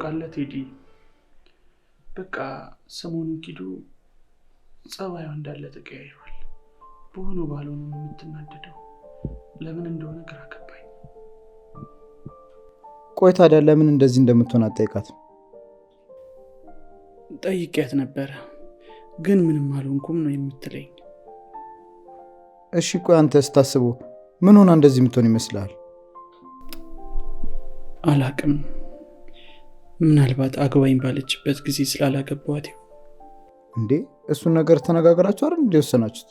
ታውቃለህ ቴዲ፣ በቃ ሰሞኑን ኪዱ ጸባዩ እንዳለ ተቀያይሯል። በሆነ ባልሆነ የምትናደደው ለምን እንደሆነ ግራ ገባኝ። ቆይ ታዲያ ለምን እንደዚህ እንደምትሆን አትጠይቃት? ጠይቄያት ነበረ ግን ምንም አልሆንኩም ነው የምትለኝ። እሺ ቆይ አንተ ስታስበው ምን ሆና እንደዚህ የምትሆን ይመስልሃል? አላቅም። ምናልባት አግባኝ ባለችበት ጊዜ ስላላገባዋት እንዴ? እሱን ነገር ተነጋግራችሁ አይደል እንዴ ወሰናችሁት?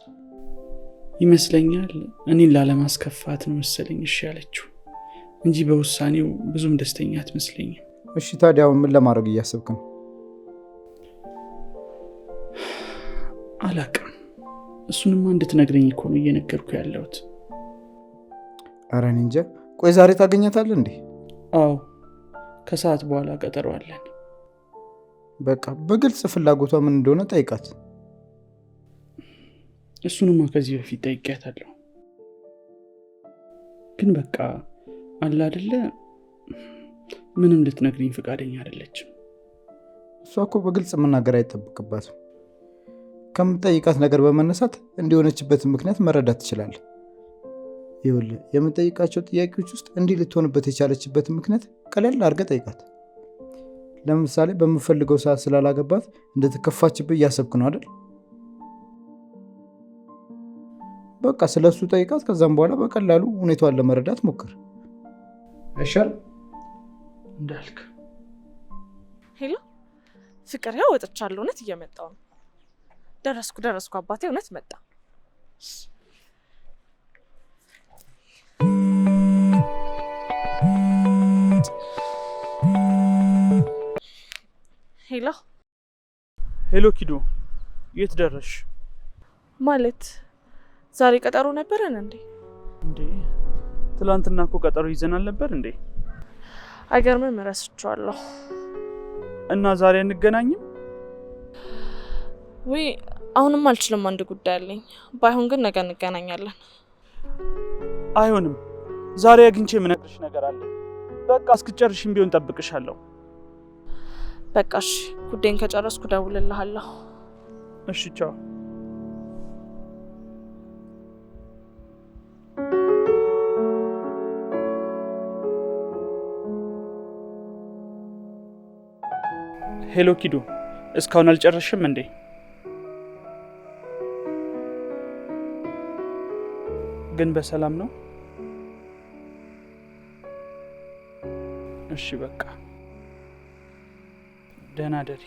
ይመስለኛል። እኔን ላለማስከፋት ነው መሰለኝ እሺ ያለችው እንጂ በውሳኔው ብዙም ደስተኛ አትመስለኝም። እሺ ታዲያ ምን ለማድረግ እያሰብክ ነው? አላቅም። እሱንማ እንድትነግረኝ እኮ ነው እየነገርኩ ያለሁት። ኧረ እኔ እንጃ። ቆይ ዛሬ ታገኛታለህ እንዴ? አዎ፣ ከሰዓት በኋላ ቀጠሮ አለን። በቃ በግልጽ ፍላጎቷ ምን እንደሆነ ጠይቃት። እሱንማ ከዚህ በፊት ጠይቄያታለሁ። ግን በቃ አለ አይደለ ምንም ልትነግረኝ ፈቃደኛ አይደለችም። እሷ እኮ በግልጽ መናገር አይጠብቅባትም። ከምትጠይቃት ነገር በመነሳት እንዲሆነችበትን ምክንያት መረዳት ትችላለህ። ይኸውልህ የምጠይቃቸው ጥያቄዎች ውስጥ እንዲህ ልትሆንበት የቻለችበትን ምክንያት ቀለል አድርገህ ጠይቃት። ለምሳሌ በምፈልገው ሰዓት ስላላገባት እንድትከፋችብህ እያሰብክ ነው አይደል? በቃ ስለሱ ጠይቃት። ከዛም በኋላ በቀላሉ ሁኔታዋን ለመረዳት ሞክር። አይሻል? እንዳልክ። ሄሎ ፍቅር፣ ያው ወጥቻለሁ። እውነት እየመጣሁ ነው። ደረስኩ አባቴ፣ እውነት መጣ። ሄሎ ኪዱ፣ የት ደረሽ? ማለት ዛሬ ቀጠሮ ነበረን እንዴ? ትላንትና እኮ ቀጠሮ ይዘናል ነበር እንዴ? አይገርምም፣ እረስቸዋለሁ። እና ዛሬ እንገናኝም? ወይ አሁንም አልችልም፣ አንድ ጉዳይ አለኝ። ባይሆን ግን ነገ እንገናኛለን። አይሆንም፣ ዛሬ አግኝቼ የምነግርሽ ነገር አለ። በቃ እስክጨርሽም ቢሆን ጠብቅሻለሁ። በቃ እሺ፣ ጉዳይን ከጨረስኩ ደውልልሃለሁ። እሺ ቻው። ሄሎ ኪዱ፣ እስካሁን አልጨረሽም እንዴ? ግን በሰላም ነው? እሺ በቃ ደህና ደሪ።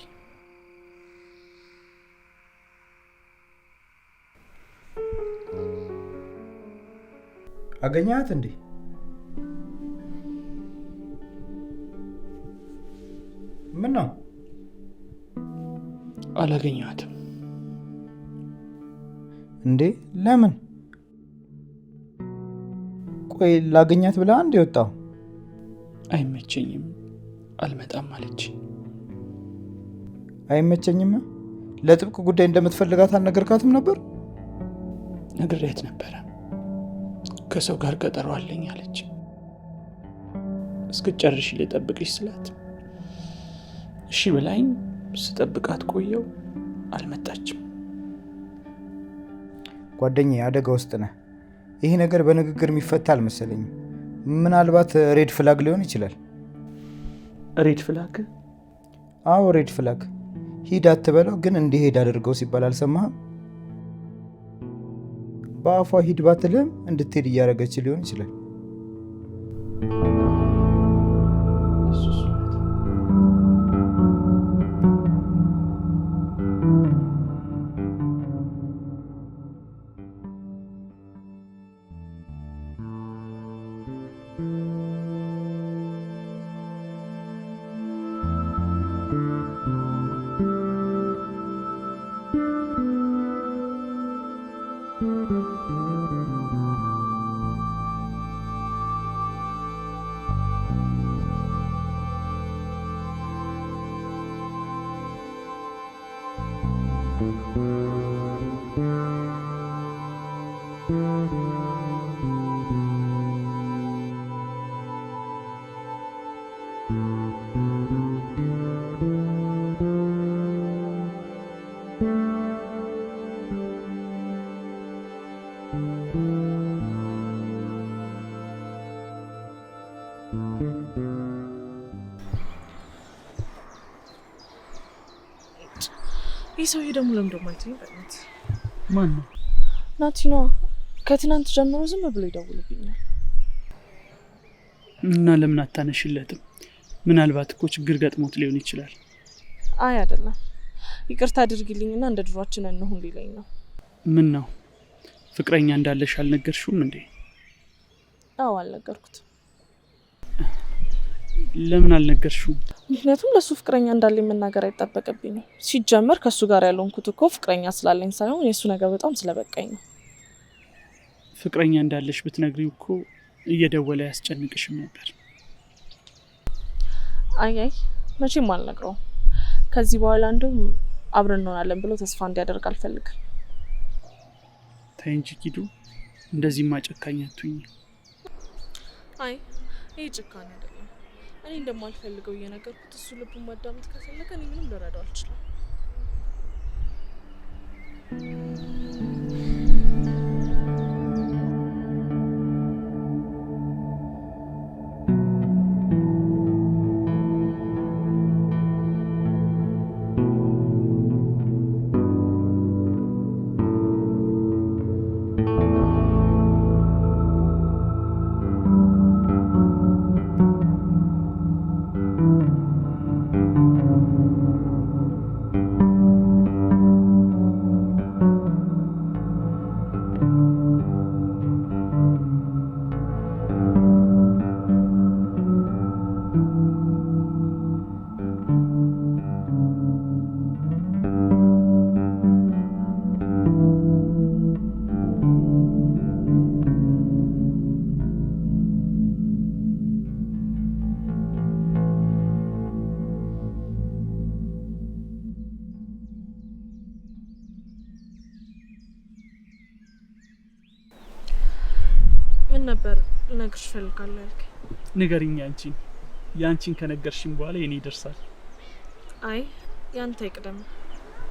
አገኛት እንዴ? ምን ነው? አላገኘኋትም። እንዴ ለምን? ቆይ ላገኛት ብላ አንድ የወጣው? አይመቸኝም፣ አልመጣም አለች። አይመቸኝም? ለጥብቅ ጉዳይ እንደምትፈልጋት አልነገርካትም ነበር? ነግሬያት ነበረ። ከሰው ጋር ቀጠሮ አለኝ አለች። እስክጨርሽ ልጠብቅሽ ስላት እሺ ብላኝ ስጠብቃት ቆየው፣ አልመጣችም። ጓደኛዬ አደጋ ውስጥ ነህ። ይሄ ነገር በንግግር የሚፈታ አልመሰለኝም። ምናልባት ሬድ ፍላግ ሊሆን ይችላል። ሬድ ፍላግ? አዎ ሬድ ፍላግ። ሂድ አትበለው ግን እንዲሄድ አድርገው ሲባል አልሰማህም? በአፏ ሂድ ባትልም እንድትሄድ እያደረገች ሊሆን ይችላል። ይህ ሰውዬ ደግሞ ለምን ማለት ነው? በእናት ማን ነው? ናቲኖ ከትናንት ጀምሮ ዝም ብሎ ይደውልብኛል። እና ለምን አታነሽለትም? ምናልባት እኮ ችግር ገጥሞት ሊሆን ይችላል። አይ አይደለም፣ ይቅርታ አድርጊልኝና እንደ ድሯችን እንሁን ሊለኝ ነው። ምን ነው ፍቅረኛ እንዳለሽ አልነገርሽውም እንዴ? አዎ አልነገርኩትም። ለምን አልነገርሽውም? ምክንያቱም ለሱ ፍቅረኛ እንዳለኝ መናገር አይጠበቅብኝም። ሲጀመር ከሱ ጋር ያለንኩት እኮ ፍቅረኛ ስላለኝ ሳይሆን የሱ ነገር በጣም ስለበቃኝ ነው። ፍቅረኛ እንዳለሽ ብትነግሪው እኮ እየደወለ ያስጨንቅሽም ነበር። አይ መቼም አልነግረውም። ከዚህ በኋላ እንደውም አብረን እንሆናለን ብሎ ተስፋ እንዲያደርግ አልፈልግም። ተይ እንጂ ኪዱ፣ እንደዚህ ማጨካኝ አትሁኝ። አይ ይሄ ጭካኔ አይደለም። እኔ እንደማልፈልገው እየነገርኩት እሱ ልቡን ማዳመጥ ከፈለገ እኔ ምንም ልረዳው አልችልም። ምን ነበር ልነግርሽ እፈልጋለሁ ያልከኝ? ንገሪኝ አንቺን። ያንቺን ከነገርሽኝ በኋላ የኔ ይደርሳል። አይ ያንተ ይቅደም።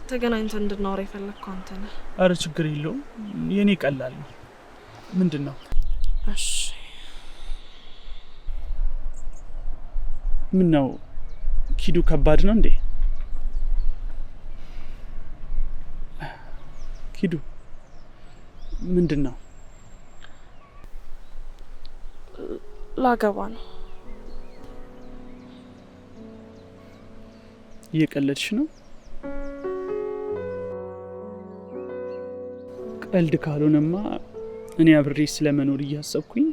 ተገናኝተን እንድናወራ የፈለግከው አንተ ነህ። አረ ችግር የለውም፣ የኔ ቀላል ነው። ምንድን ነው? እሺ ምን ነው ኪዱ፣ ከባድ ነው እንዴ? ኪዱ ምንድን ነው? ላገባ ነው። እየቀለድሽ ነው? ቀልድ ካልሆነማ እኔ አብሬ ስለመኖር እያሰብኩኝ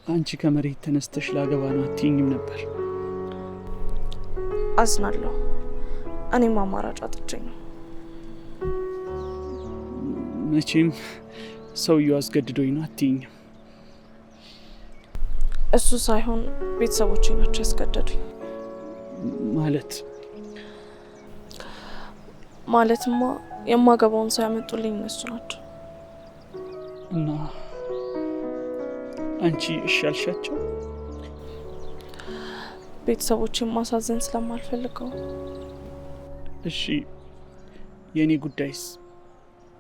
አንቺ ከመሬት ተነስተሽ ላገባ ነው አትይኝም ነበር? አዝናለሁ። እኔም አማራጭ አጥቼ ነው። መቼም ሰውየው አስገድዶኝ ነው አትይኝም? እሱ ሳይሆን ቤተሰቦቼ ናቸው ያስገደዱኝ። ማለትማ የማገባውን ሰው ያመጡልኝ እነሱ ናቸው። እና አንቺ እሺ አልሻቸው? ቤተሰቦቼን ማሳዘን ስለማልፈልገው። እሺ የኔ ጉዳይስ?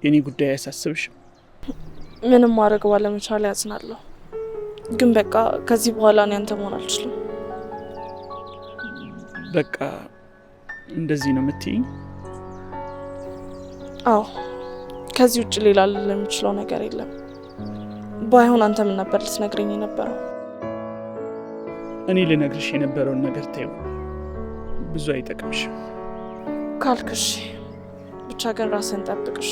የኔ ጉዳይ አያሳስብሽም? ምንም ማድረግ ባለመቻል ያዝናለሁ። ግን በቃ ከዚህ በኋላ እኔ አንተ መሆን አልችልም። በቃ እንደዚህ ነው የምትይኝ? አዎ፣ ከዚህ ውጭ ሌላ ልል የምችለው ነገር የለም። ባይሆን አንተ ምን ነበር ልትነግረኝ የነበረው? እኔ ልነግርሽ የነበረውን ነገር ተይው፣ ብዙ አይጠቅምሽም። ካልክሽ ብቻ ግን ራስን ጠብቅሽ።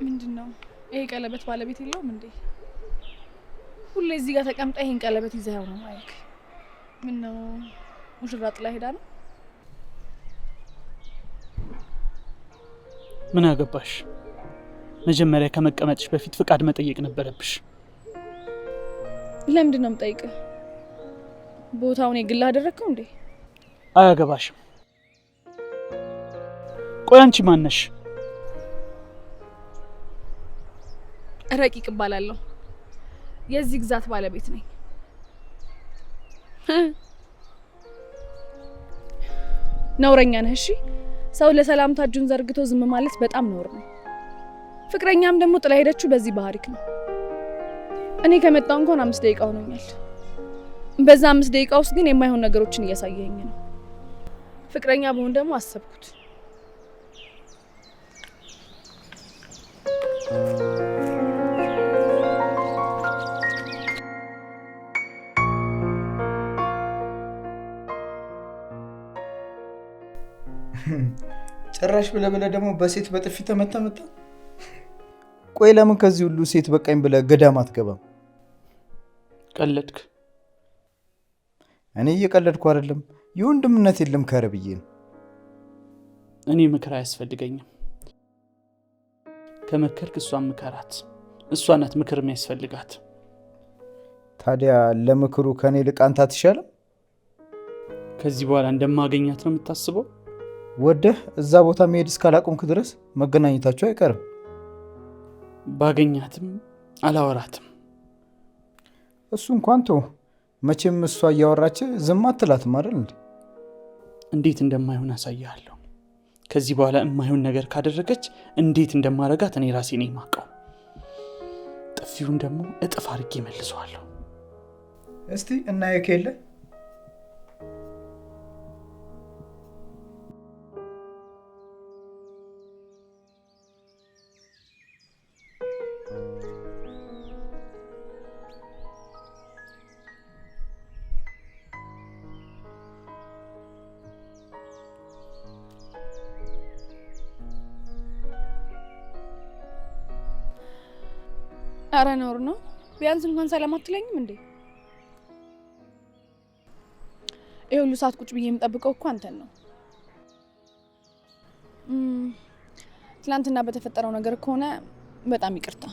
ምንድነው? ይሄ ቀለበት ባለቤት የለውም እንዴ? ሁሌ እዚህ ጋር ተቀምጣ ይሄን ቀለበት ይዘው ነው ማይክ። ምን ነው ሙሽራ ጥላ ሄዳ ነው? ምን አገባሽ? መጀመሪያ ከመቀመጥሽ በፊት ፍቃድ መጠየቅ ነበረብሽ። ለምንድን ነው የምጠይቅህ? ቦታውን የግል አደረግከው እንዴ? አያገባሽም። ቆይ አንቺ ማን ነሽ? ረቂቅ እባላለሁ። የዚህ ግዛት ባለቤት ነኝ። ነውረኛ ነህ። እሺ፣ ሰው ለሰላምታ እጁን ዘርግቶ ዝም ማለት በጣም ነውር ነው። ፍቅረኛም ደግሞ ጥላ ሄደችው በዚህ ባህሪክ ነው። እኔ ከመጣሁ እንኳን 5 ደቂቃ ሆኖኛል። በዛ 5 ደቂቃ ውስጥ ግን የማይሆን ነገሮችን እያሳየኝ ነው። ፍቅረኛ በሆን ደግሞ አሰብኩት። ጭራሽ ብለህ ደግሞ በሴት በጥፊ ተመታ። ቆይ ለምን ከዚህ ሁሉ ሴት በቃኝ ብለህ ገዳም አትገባም? ቀለድክ? እኔ እየቀለድኩ አይደለም። የወንድምነት የለም ከረብዬ ነው። እኔ ምክር አያስፈልገኝም። ከመከርክ እሷን ምከራት። እሷ ናት ምክር የሚያስፈልጋት። ታዲያ ለምክሩ ከኔ ልቅ አንተ አትሻልም? ከዚህ በኋላ እንደማገኛት ነው የምታስበው? ወደህ እዛ ቦታ መሄድ እስካላቆምክ ድረስ መገናኘታቸው አይቀርም። ባገኛትም አላወራትም። እሱ እንኳን ተው። መቼም እሷ እያወራች ዝም አትላትም አይደል እንዴ? እንዴት እንደማይሆን አሳያለሁ። ከዚህ በኋላ የማይሆን ነገር ካደረገች እንዴት እንደማረጋት እኔ ራሴ ነኝ የማውቀው። ጥፊውን ደግሞ እጥፍ አድርጌ መልሰዋለሁ። እስቲ እናየው ከሌለ አረ ኖር ነው። ቢያንስ እንኳን ሰላም አትለኝም እንዴ? ይሄ ሁሉ ሰዓት ቁጭ ብዬ የምጠብቀው እኮ አንተን ነው። ትናንትና በተፈጠረው ነገር ከሆነ በጣም ይቅርታ።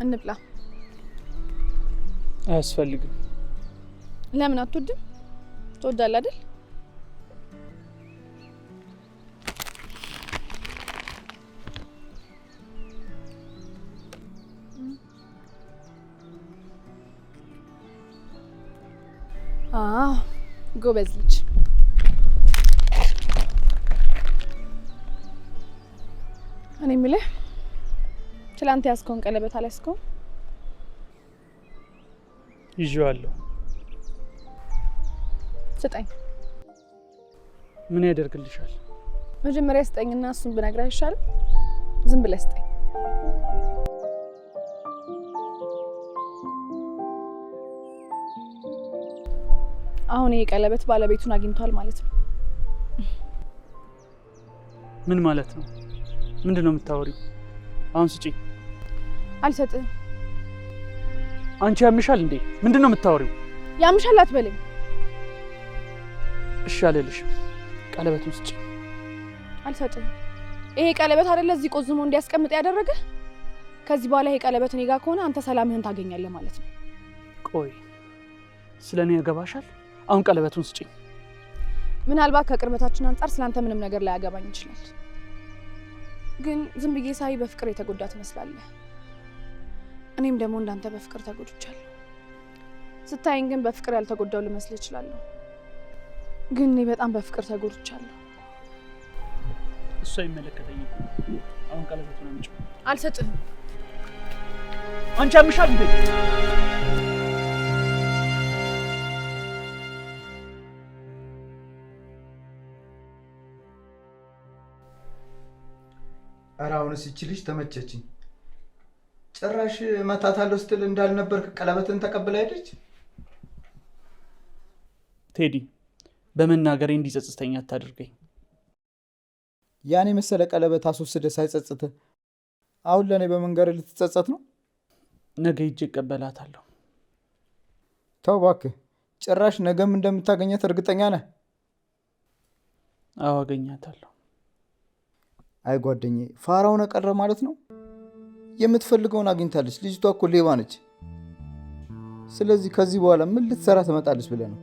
እንብላ። አያስፈልግም። ለምን አትወድም? ትወዳለህ አይደል? ጎበዝ ልጅ። እኔ የምልህ ትላንት ያዝከውን ቀለበት አልያዝከውም? ይዤዋለሁ። ስጠኝ። ምን ያደርግልሻል? መጀመሪያ ስጠኝና እሱን ብነግርህ አይሻልም? ዝም ብለህ ስጠኝ። አሁን ይሄ ቀለበት ባለቤቱን አግኝቷል ማለት ነው። ምን ማለት ነው? ምንድነው የምታወሪው? አሁን ስጪኝ። አልሰጥህም። አንቺ ያምሻል እንዴ? ምንድነው የምታወሪው? ያምሻል አትበለኝ። እሺ አልልሽም። ቀለበቱን ስጪኝ። አልሰጥህም። ይሄ ቀለበት አይደለ እዚህ ቆዝሞ እንዲያስቀምጥ ያደረገ? ከዚህ በኋላ ይሄ ቀለበት እኔ ጋር ከሆነ አንተ ሰላምህን ታገኛለህ ማለት ነው። ቆይ ስለኔ ያገባሻል? አሁን ቀለበቱን ስጪኝ። ምናልባት ከቅርበታችን አንፃር ስላንተ ምንም ነገር ላይ ያገባኝ ይችላል። ግን ዝም ብዬ ሳይ በፍቅር የተጎዳ ትመስላለህ። እኔም ደግሞ እንዳንተ በፍቅር ተጎድቻለሁ። ስታይኝ ግን በፍቅር ያልተጎዳው ልመስል እችላለሁ። ግን እኔ በጣም በፍቅር ተጎድቻለሁ። እሱ አይመለከተኝም። አሁን ቀለበቱን አምጪ። አልሰጥህም። አንቺ ያምሻል እንዴ? ኧረ አሁንስ ይቺ ልጅ ተመቸችኝ። ጭራሽ እመታታለሁ ስትል እንዳልነበርክ ቀለበትን ተቀብላ ሄደች። ቴዲ፣ በመናገሬ እንዲጸጽተኝ አታድርገኝ። ያን የመሰለ ቀለበት አስወስደህ ሳይጸጽትህ አሁን ለእኔ በመንገር ልትጸጸት ነው? ነገ ሂጅ እቀበላታለሁ። ተው እባክህ። ጭራሽ ነገም እንደምታገኘት እርግጠኛ ነህ? አዎ አገኛታለሁ። አይ ጓደኛዬ፣ ፋራውን ቀረ ማለት ነው። የምትፈልገውን አግኝታለች። ልጅቷ እኮ ሌባ ነች። ስለዚህ ከዚህ በኋላ ምን ልትሰራ ትመጣለች ብለህ ነው?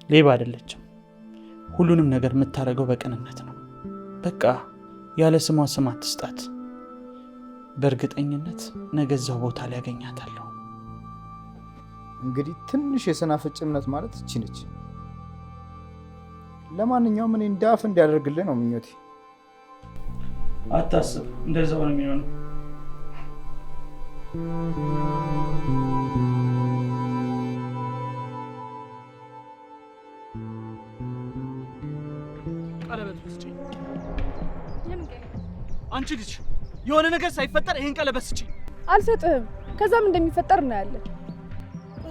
ሌባ አይደለችም። ሁሉንም ነገር የምታደርገው በቅንነት ነው። በቃ ያለ ስሟ ስም አትስጣት። በእርግጠኝነት ነገ እዛው ቦታ ላይ ያገኛታለሁ። እንግዲህ ትንሽ የሰናፍጭ እምነት ማለት እቺ ነች። ለማንኛውም እኔ እንዳፍ እንዲያደርግልህ ነው ምኞቴ። አታስብ፣ እንደዛው ነው የሚሆነው። ቀለበት ስጪኝ። አንቺ ልጅ የሆነ ነገር ሳይፈጠር ይሄን ቀለበት ስጪኝ። አልሰጥህም። ከዛም እንደሚፈጠር እናያለን።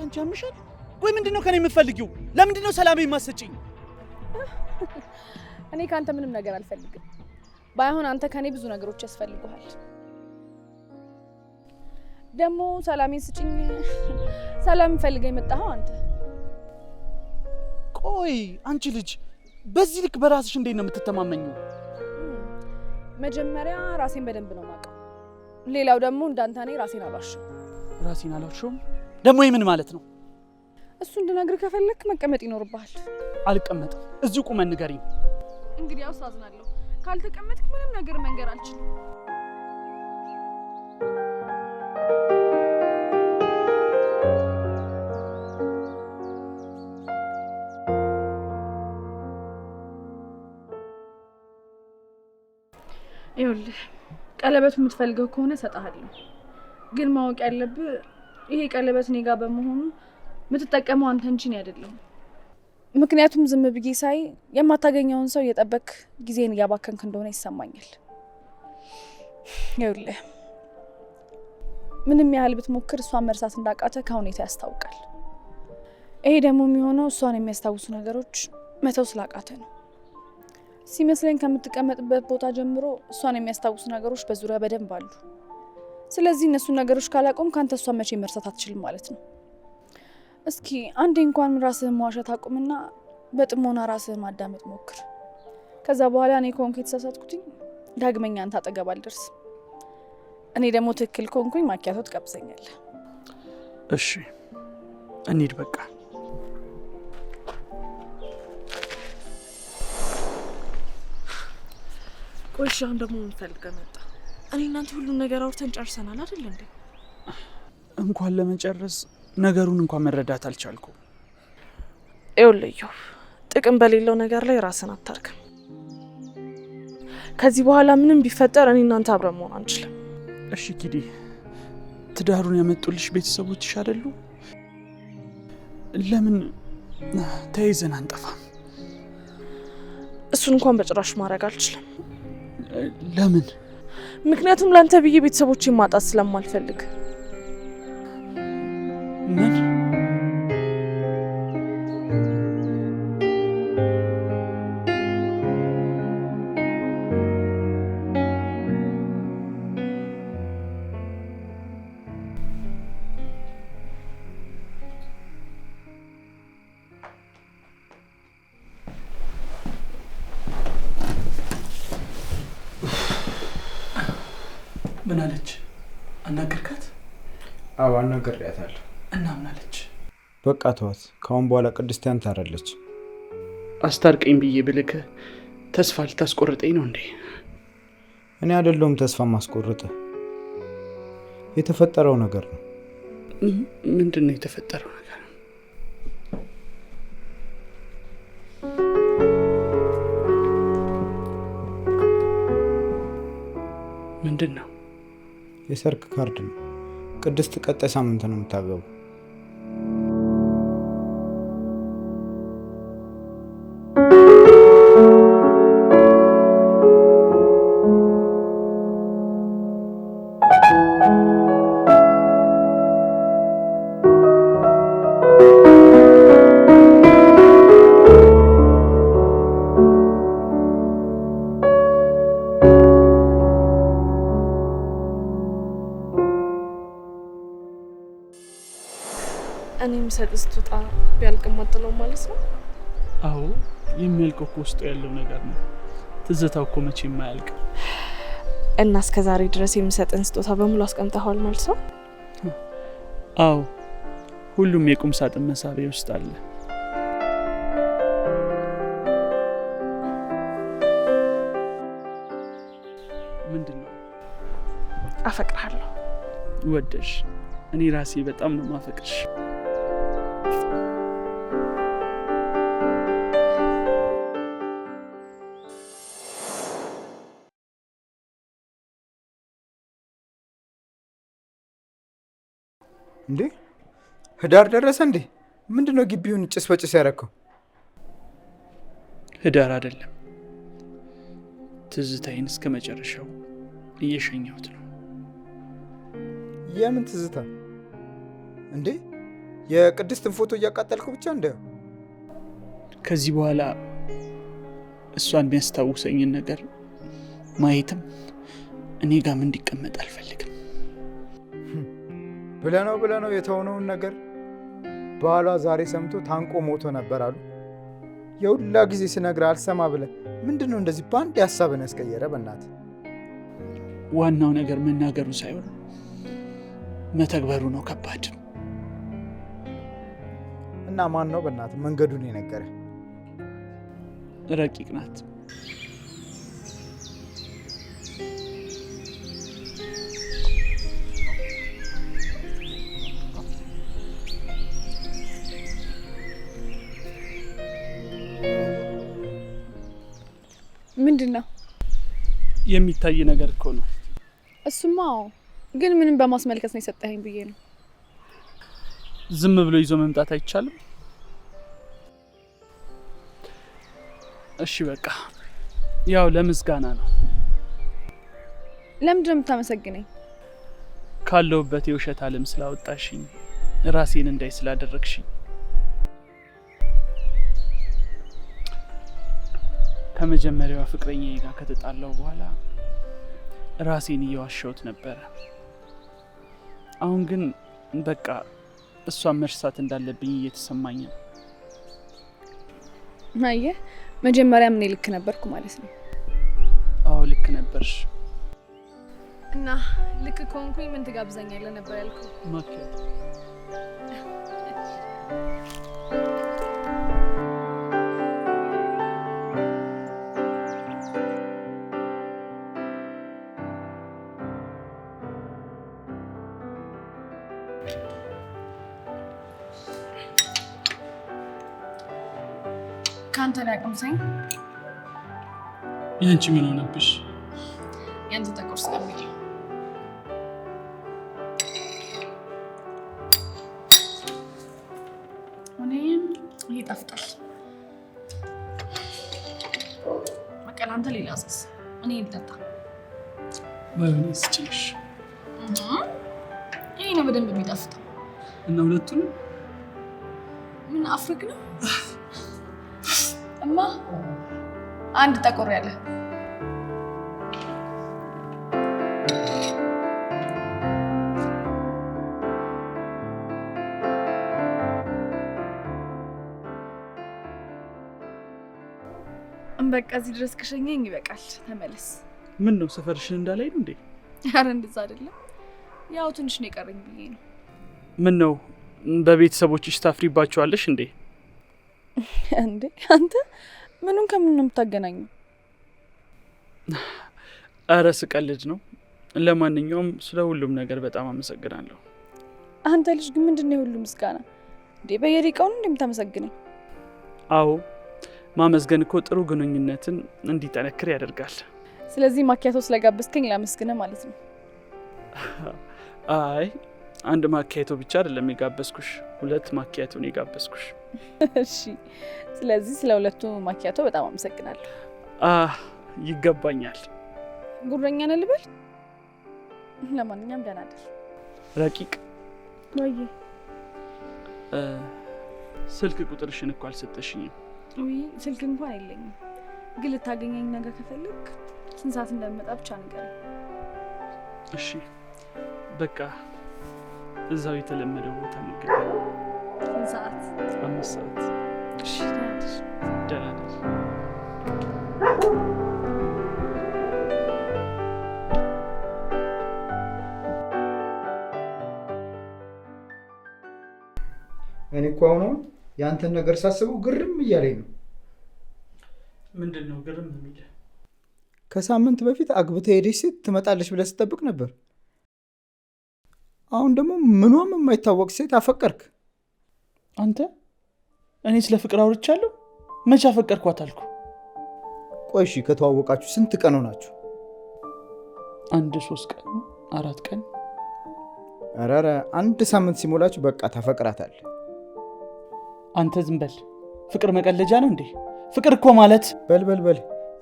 አንቺ አምሻል። ቆይ ምንድነው ከኔ የምትፈልጊው? ለምንድነው ሰላሜ የማትሰጪኝ? እኔ ካንተ ምንም ነገር አልፈልግም። ባይሆን አንተ ከኔ ብዙ ነገሮች ያስፈልጉሃል። ደግሞ ሰላሜን ስጪኝ። ሰላም ፈልገህ የመጣኸው አንተ። ቆይ አንቺ ልጅ በዚህ ልክ በራስሽ እንዴት ነው የምትተማመኘው? መጀመሪያ ራሴን በደንብ ነው የማውቀው። ሌላው ደግሞ እንዳንተ እኔ ራሴን አልዋሽም። ራሴን አልዋሽም? ደግሞ ምን ማለት ነው? እሱ እንድነግርህ ከፈለክ መቀመጥ ይኖርብሃል። አልቀመጥም። እዚሁ ቁመን ንገሪኝ። እንግዲህ ያው ሳዝናለሁ። ካልተቀመጥክ ምንም ነገር መንገር አልችልም። ይኸውልህ ቀለበቱ የምትፈልገው ከሆነ እሰጥሃለሁ። ግን ማወቅ ያለብህ ይሄ ቀለበት እኔ ጋር በመሆኑ የምትጠቀመው አንተ እንጂ እኔ አይደለሁም። ምክንያቱም ዝም ብዬ ሳይ የማታገኘውን ሰው እየጠበክ ጊዜን እያባከንክ እንደሆነ ይሰማኛል። ይኸውልህ ምንም ያህል ብትሞክር እሷን መርሳት እንዳቃተ ከሁኔታ ያስታውቃል። ይሄ ደግሞ የሚሆነው እሷን የሚያስታውሱ ነገሮች መተው ስላቃተ ነው። ሲመስለኝ ከምትቀመጥበት ቦታ ጀምሮ እሷን የሚያስታውሱ ነገሮች በዙሪያ በደንብ አሉ። ስለዚህ እነሱን ነገሮች ካላቆም ካንተ እሷን መቼ መርሳት አትችልም ማለት ነው። እስኪ አንዴ እንኳን ራስህን መዋሸት አቁምና በጥሞና ራስህን ማዳመጥ ሞክር። ከዛ በኋላ እኔ ከሆንኩ የተሳሳትኩትኝ ዳግመኛ አንተ አጠገብ አልደርስም። እኔ ደግሞ ትክክል ከሆንኩኝ ማኪያቶ ትቀብዘኛለህ። እሺ እንሂድ በቃ። ቆይ አሁን ደግሞ ምን ፈልገህ መጣ? እኔ እናንተ ሁሉን ነገር አውርተን ጨርሰናል አይደል እንዴ? እንኳን ለመጨረስ ነገሩን እንኳን መረዳት አልቻልኩም። ይኸውልህ ጥቅም በሌለው ነገር ላይ ራስን አታርክም። ከዚህ በኋላ ምንም ቢፈጠር እኔ እናንተ አብረን መሆን አንችልም። እሺ ኪዲ፣ ትዳሩን ያመጡልሽ ቤተሰቦችሽ አይደሉ? ለምን ተይዘን አንጠፋም? እሱን እንኳን በጭራሽ ማድረግ አልችልም። ለምን? ምክንያቱም ላንተ ብዬ ቤተሰቦቼን ማጣት ስለማልፈልግ። ምን? ምን አለች? አናገርካት? አዎ አናግሬያታለሁ። እና ምን አለች? በቃ ተዋት። ከአሁን በኋላ ቅድስት ያንተ አይደለች። አስታርቀኝ ብዬ ብልክ ተስፋ ልታስቆርጠኝ ነው እንዴ? እኔ አይደለሁም ተስፋ ማስቆርጥ። የተፈጠረው ነገር ነው። ምንድን ነው የተፈጠረው ነገር? ምንድን ነው? የሰርግ ካርድ ነው። ቅድስት ቀጣይ ሳምንት ነው የምታገቡ። እኔ የምሰጥ ስትወጣ ቢያልቅም አጥለው ማለት ነው። አዎ የሚያልቀው እኮ ውስጡ ያለው ነገር ነው። ትዝታው እኮ መቼም አያልቅም። እና እስከ ዛሬ ድረስ የምሰጥን ስጦታ በሙሉ አስቀምጠኸዋል ማለት ነው? አዎ፣ ሁሉም የቁም ሳጥን መሳቢያ ውስጥ አለ። ምንድን ነው? አፈቅርሃለሁ። ወደሽ? እኔ ራሴ በጣም ነው ማፈቅርሽ። እንዴ ህዳር ደረሰ እንዴ? ምንድነው ግቢውን ጭስ በጭስ ያረከው? ህዳር አይደለም፣ ትዝታዬን እስከ መጨረሻው እየሸኘሁት ነው። የምን ትዝታ እንዴ? የቅድስትን ፎቶ እያቃጠልኩ ብቻ እንደ ከዚህ በኋላ እሷን የሚያስታውሰኝን ነገር ማየትም እኔ ጋም እንዲቀመጥ አልፈልግም። ብለነው የተሆነውን ነገር ባሏ ዛሬ ሰምቶ ታንቆ ሞቶ ነበር አሉ። የሁላ ጊዜ ስነግር አልሰማ ብለ ምንድነው እንደዚህ በአንድ ሀሳብን ያስቀየረ? በእናት ዋናው ነገር መናገሩ ሳይሆን መተግበሩ ነው ከባድ። እና ማን ነው በእናት መንገዱን የነገረ? ረቂቅ ናት። ምንድን ነው የሚታይ ነገር እኮ ነው። እሱማ ግን ምንም በማስመልከት ነው የሰጠኸኝ ብዬ ነው። ዝም ብሎ ይዞ መምጣት አይቻልም? እሺ በቃ ያው ለምስጋና ነው። ለምንድን ነው የምታመሰግነኝ? ካለሁበት የውሸት ዓለም ስላወጣሽኝ፣ ራሴን እንዳይ ስላደረግሽኝ። ከመጀመሪያዋ ፍቅረኛዬ ጋር ከተጣላው በኋላ ራሴን እየዋሸሁት ነበረ። አሁን ግን በቃ እሷን መርሳት እንዳለብኝ እየተሰማኝ ነው። አየህ፣ መጀመሪያ ምን ልክ ነበርኩ ማለት ነው። አዎ ልክ ነበርሽ። እና ልክ ከሆንኩኝ ምን ትጋብዘኛለህ ነበር ያልኩህ? ማኪያቶ። ካንተ ላይ አቅምሰኝ። ያንቺ ምን ሆነብሽ? ያንተ ጥቁር ስለሚል እኔም ይጣፍጣል። በቃ አንተ ሌላ አስስ፣ እኔ ልጠጣ። ባይሆንስ ጭሽ ይሄ ነው በደንብ የሚጣፍጠው። እና ሁለቱን ምን አፍሪክ ነው እማ? አንድ ጠቆር ያለ በቃ እዚህ ድረስ ከሸኘኝ ይበቃል። ተመለስ። ምን ነው ሰፈርሽን እንዳላይ ነው እንዴ? ኧረ እንደዛ አይደለም፣ ያው ትንሽ ነው የቀረኝ ብዬ ነው። ምን ነው በቤተሰቦችሽ ታፍሪባቸዋለሽ እንዴ? እንዴ አንተ ምኑን ከምን ነው የምታገናኘው? አረ ስቀልድ ነው። ለማንኛውም ስለ ሁሉም ነገር በጣም አመሰግናለሁ። አንተ ልጅ ግን ምንድነው የሁሉ ምስጋና እንዴ? በየደቂቃው ነው እንደምታመሰግነኝ? አዎ ማመስገን እኮ ጥሩ ግንኙነትን እንዲጠነክር ያደርጋል። ስለዚህ ማኪያቶ ስለጋበዝከኝ ላመስግነ ማለት ነው? አይ አንድ ማኪያቶ ብቻ አይደለም የጋበዝኩሽ፣ 2 ማኪያቶ ነው የጋበዝኩሽ። እሺ ስለዚህ ስለ 2ቱ ማኪያቶ በጣም አመሰግናለሁ። ይገባኛል። ጉረኛ ነህ ልበል? ለማንኛውም ደህና እደር። ረቂቅ ወይ ስልክ ቁጥርሽን እኮ አልሰጠሽኝም። ወይ ስልክ እንኳን የለኝም፣ ግን ልታገኘኝ ነገር ከፈለክ ስንት ሰዓት እንደምመጣ ብቻ ንገረኝ። እሺ በቃ እዛው የተለመደው ቦታ እንገናኝ። ስንት ሰዓት? 5 ሰዓት። እሺ ደህና ነሽ? እኔ እኮ አሁን የአንተን ነገር ሳስበው ግርም እያለኝ ነው። ምንድን ነው ግርም የሚል? ከሳምንት በፊት አግብታ ሄደች ሴት ትመጣለች ብለህ ስጠብቅ ነበር። አሁን ደግሞ ምኗም የማይታወቅ ሴት አፈቀርክ። አንተ እኔ ስለ ፍቅር አውርቻለሁ? መቼ አፈቀርኳት አልኩ? ቆይ እሺ፣ ከተዋወቃችሁ ስንት ቀን ሆናችሁ? 1 3 ቀን 4 ቀን። ኧረ 1 ሳምንት ሲሞላችሁ በቃ ታፈቅራታል። አንተ ዝም በል። ፍቅር መቀለጃ ነው እንዴ? ፍቅር እኮ ማለት በል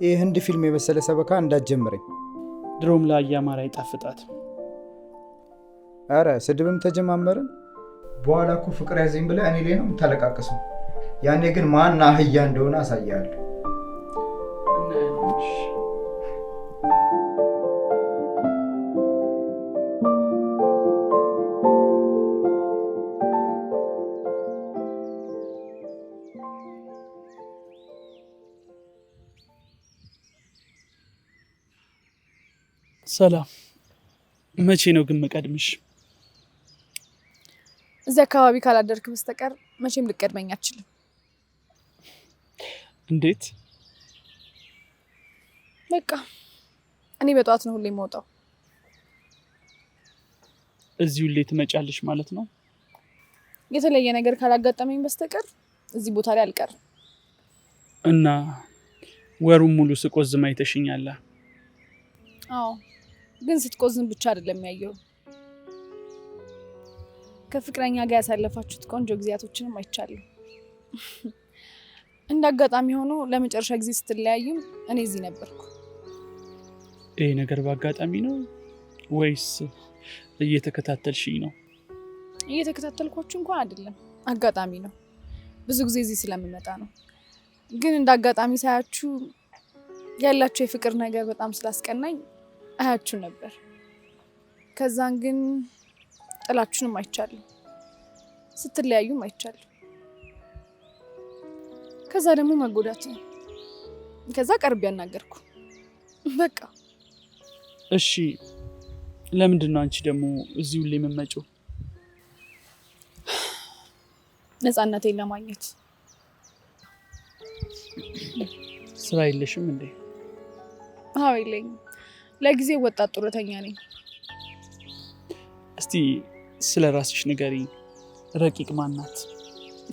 ይህ ህንድ ፊልም የመሰለ ሰበካ እንዳትጀምረኝ። ድሮም ለአያማር አይጣፍጣት። ኧረ ስድብም ተጀማመርን። በኋላ እኮ ፍቅር ያዘኝ ብለህ እኔ ላይ ነው የምታለቃቅሰው። ያኔ ግን ማን አህያ እንደሆነ አሳያለሁ። ሰላም፣ መቼ ነው ግን መቀድምሽ? እዚህ አካባቢ ካላደርክ በስተቀር መቼም ልቀድመኝ አትችልም። እንዴት? በቃ እኔ በጠዋት ነው ሁሌ የምወጣው። እዚህ ሁሌ ትመጫለሽ ማለት ነው? የተለየ ነገር ካላጋጠመኝ በስተቀር እዚህ ቦታ ላይ አልቀርም። እና ወሩን ሙሉ ስቆዝም አይተሽኛል? አዎ፣ ግን ስትቆዝም ብቻ አይደለም ያየው። ከፍቅረኛ ጋር ያሳለፋችሁት ቆንጆ ጊዜያቶችንም አይቻለሁ። እንደ አጋጣሚ ሆኖ ለመጨረሻ ጊዜ ስትለያዩም እኔ እዚህ ነበርኩ። ይሄ ነገር በአጋጣሚ ነው ወይስ እየተከታተልሽኝ ነው? እየተከታተልኳችሁ እንኳን አይደለም፣ አጋጣሚ ነው። ብዙ ጊዜ እዚህ ስለምመጣ ነው። ግን እንደ አጋጣሚ ሳያችሁ ያላችሁ የፍቅር ነገር በጣም ስላስቀናኝ አያችሁ ነበር። ከዛን ግን ጥላችሁንም አይቻለሁ፣ ስትለያዩም አይቻለሁ። ከዛ ደግሞ መጎዳት ነው። ከዛ ቀርብ ያናገርኩ በቃ። እሺ፣ ለምንድን ነው አንቺ ደግሞ እዚሁ ላይ የምትመጪው? ነፃነቴን ለማግኘት። ስራ የለሽም እንዴ? አዎ የለኝም። ለጊዜው ወጣት ጡረተኛ ነኝ። እስቲ ስለ ራስሽ ንገሪኝ። ረቂቅ ማናት?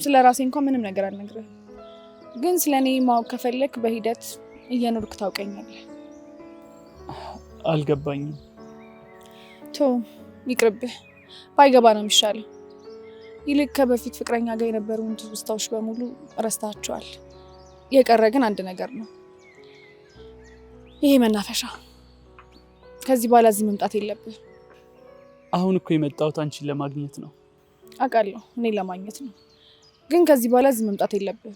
ስለ ራሴ እንኳን ምንም ነገር አልነግርህም፣ ግን ስለ እኔ ማወቅ ከፈለክ በሂደት እየኖርክ ታውቀኛለህ። አልገባኝም። ቶ ይቅርብህ፣ ባይገባ ነው የሚሻለው። ይልቅ ከበፊት ፍቅረኛ ጋር የነበሩን ትውስታዎች በሙሉ ረስታቸዋል። የቀረ ግን አንድ ነገር ነው፣ ይሄ መናፈሻ። ከዚህ በኋላ እዚህ መምጣት የለብህ። አሁን እኮ የመጣሁት አንቺን ለማግኘት ነው። አውቃለሁ፣ እኔን ለማግኘት ነው፣ ግን ከዚህ በኋላ እዚህ መምጣት የለብህ።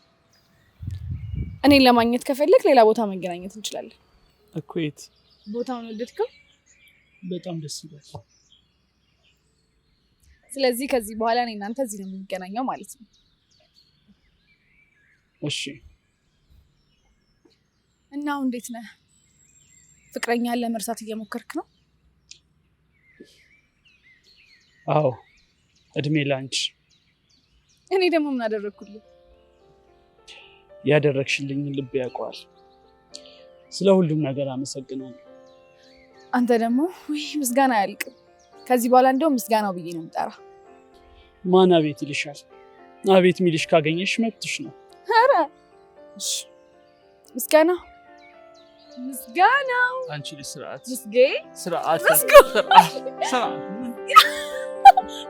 እኔን ለማግኘት ከፈለክ ሌላ ቦታ መገናኘት እንችላለን እኮ። የት? ቦታውን ወደድከው? በጣም ደስ ይላል። ስለዚህ ከዚህ በኋላ እኔ እናንተ እዚህ ነው የምንገናኘው ማለት ነው። እሺ። እና አሁን እንዴት ነህ? ፍቅረኛን ለመርሳት እየሞከርክ ነው? አዎ፣ እድሜ ላንቺ። እኔ ደግሞ ምን አደረግኩልህ? ያደረግሽልኝ ልብ ያውቀዋል። ስለ ሁሉም ነገር አመሰግናለሁ። አንተ ደግሞ ውይ ምስጋና አያልቅም። ከዚህ በኋላ እንደውም ምስጋናው ብዬ ነው የምጠራ። ማን አቤት ይልሻል? አቤት ሚልሽ ካገኘሽ መብትሽ ነው። ኧረ እሺ፣ ምስጋናው ምስጋናው። አንቺ ልጅ ስርዓት ምስጌ ስርዓት ስርዓት።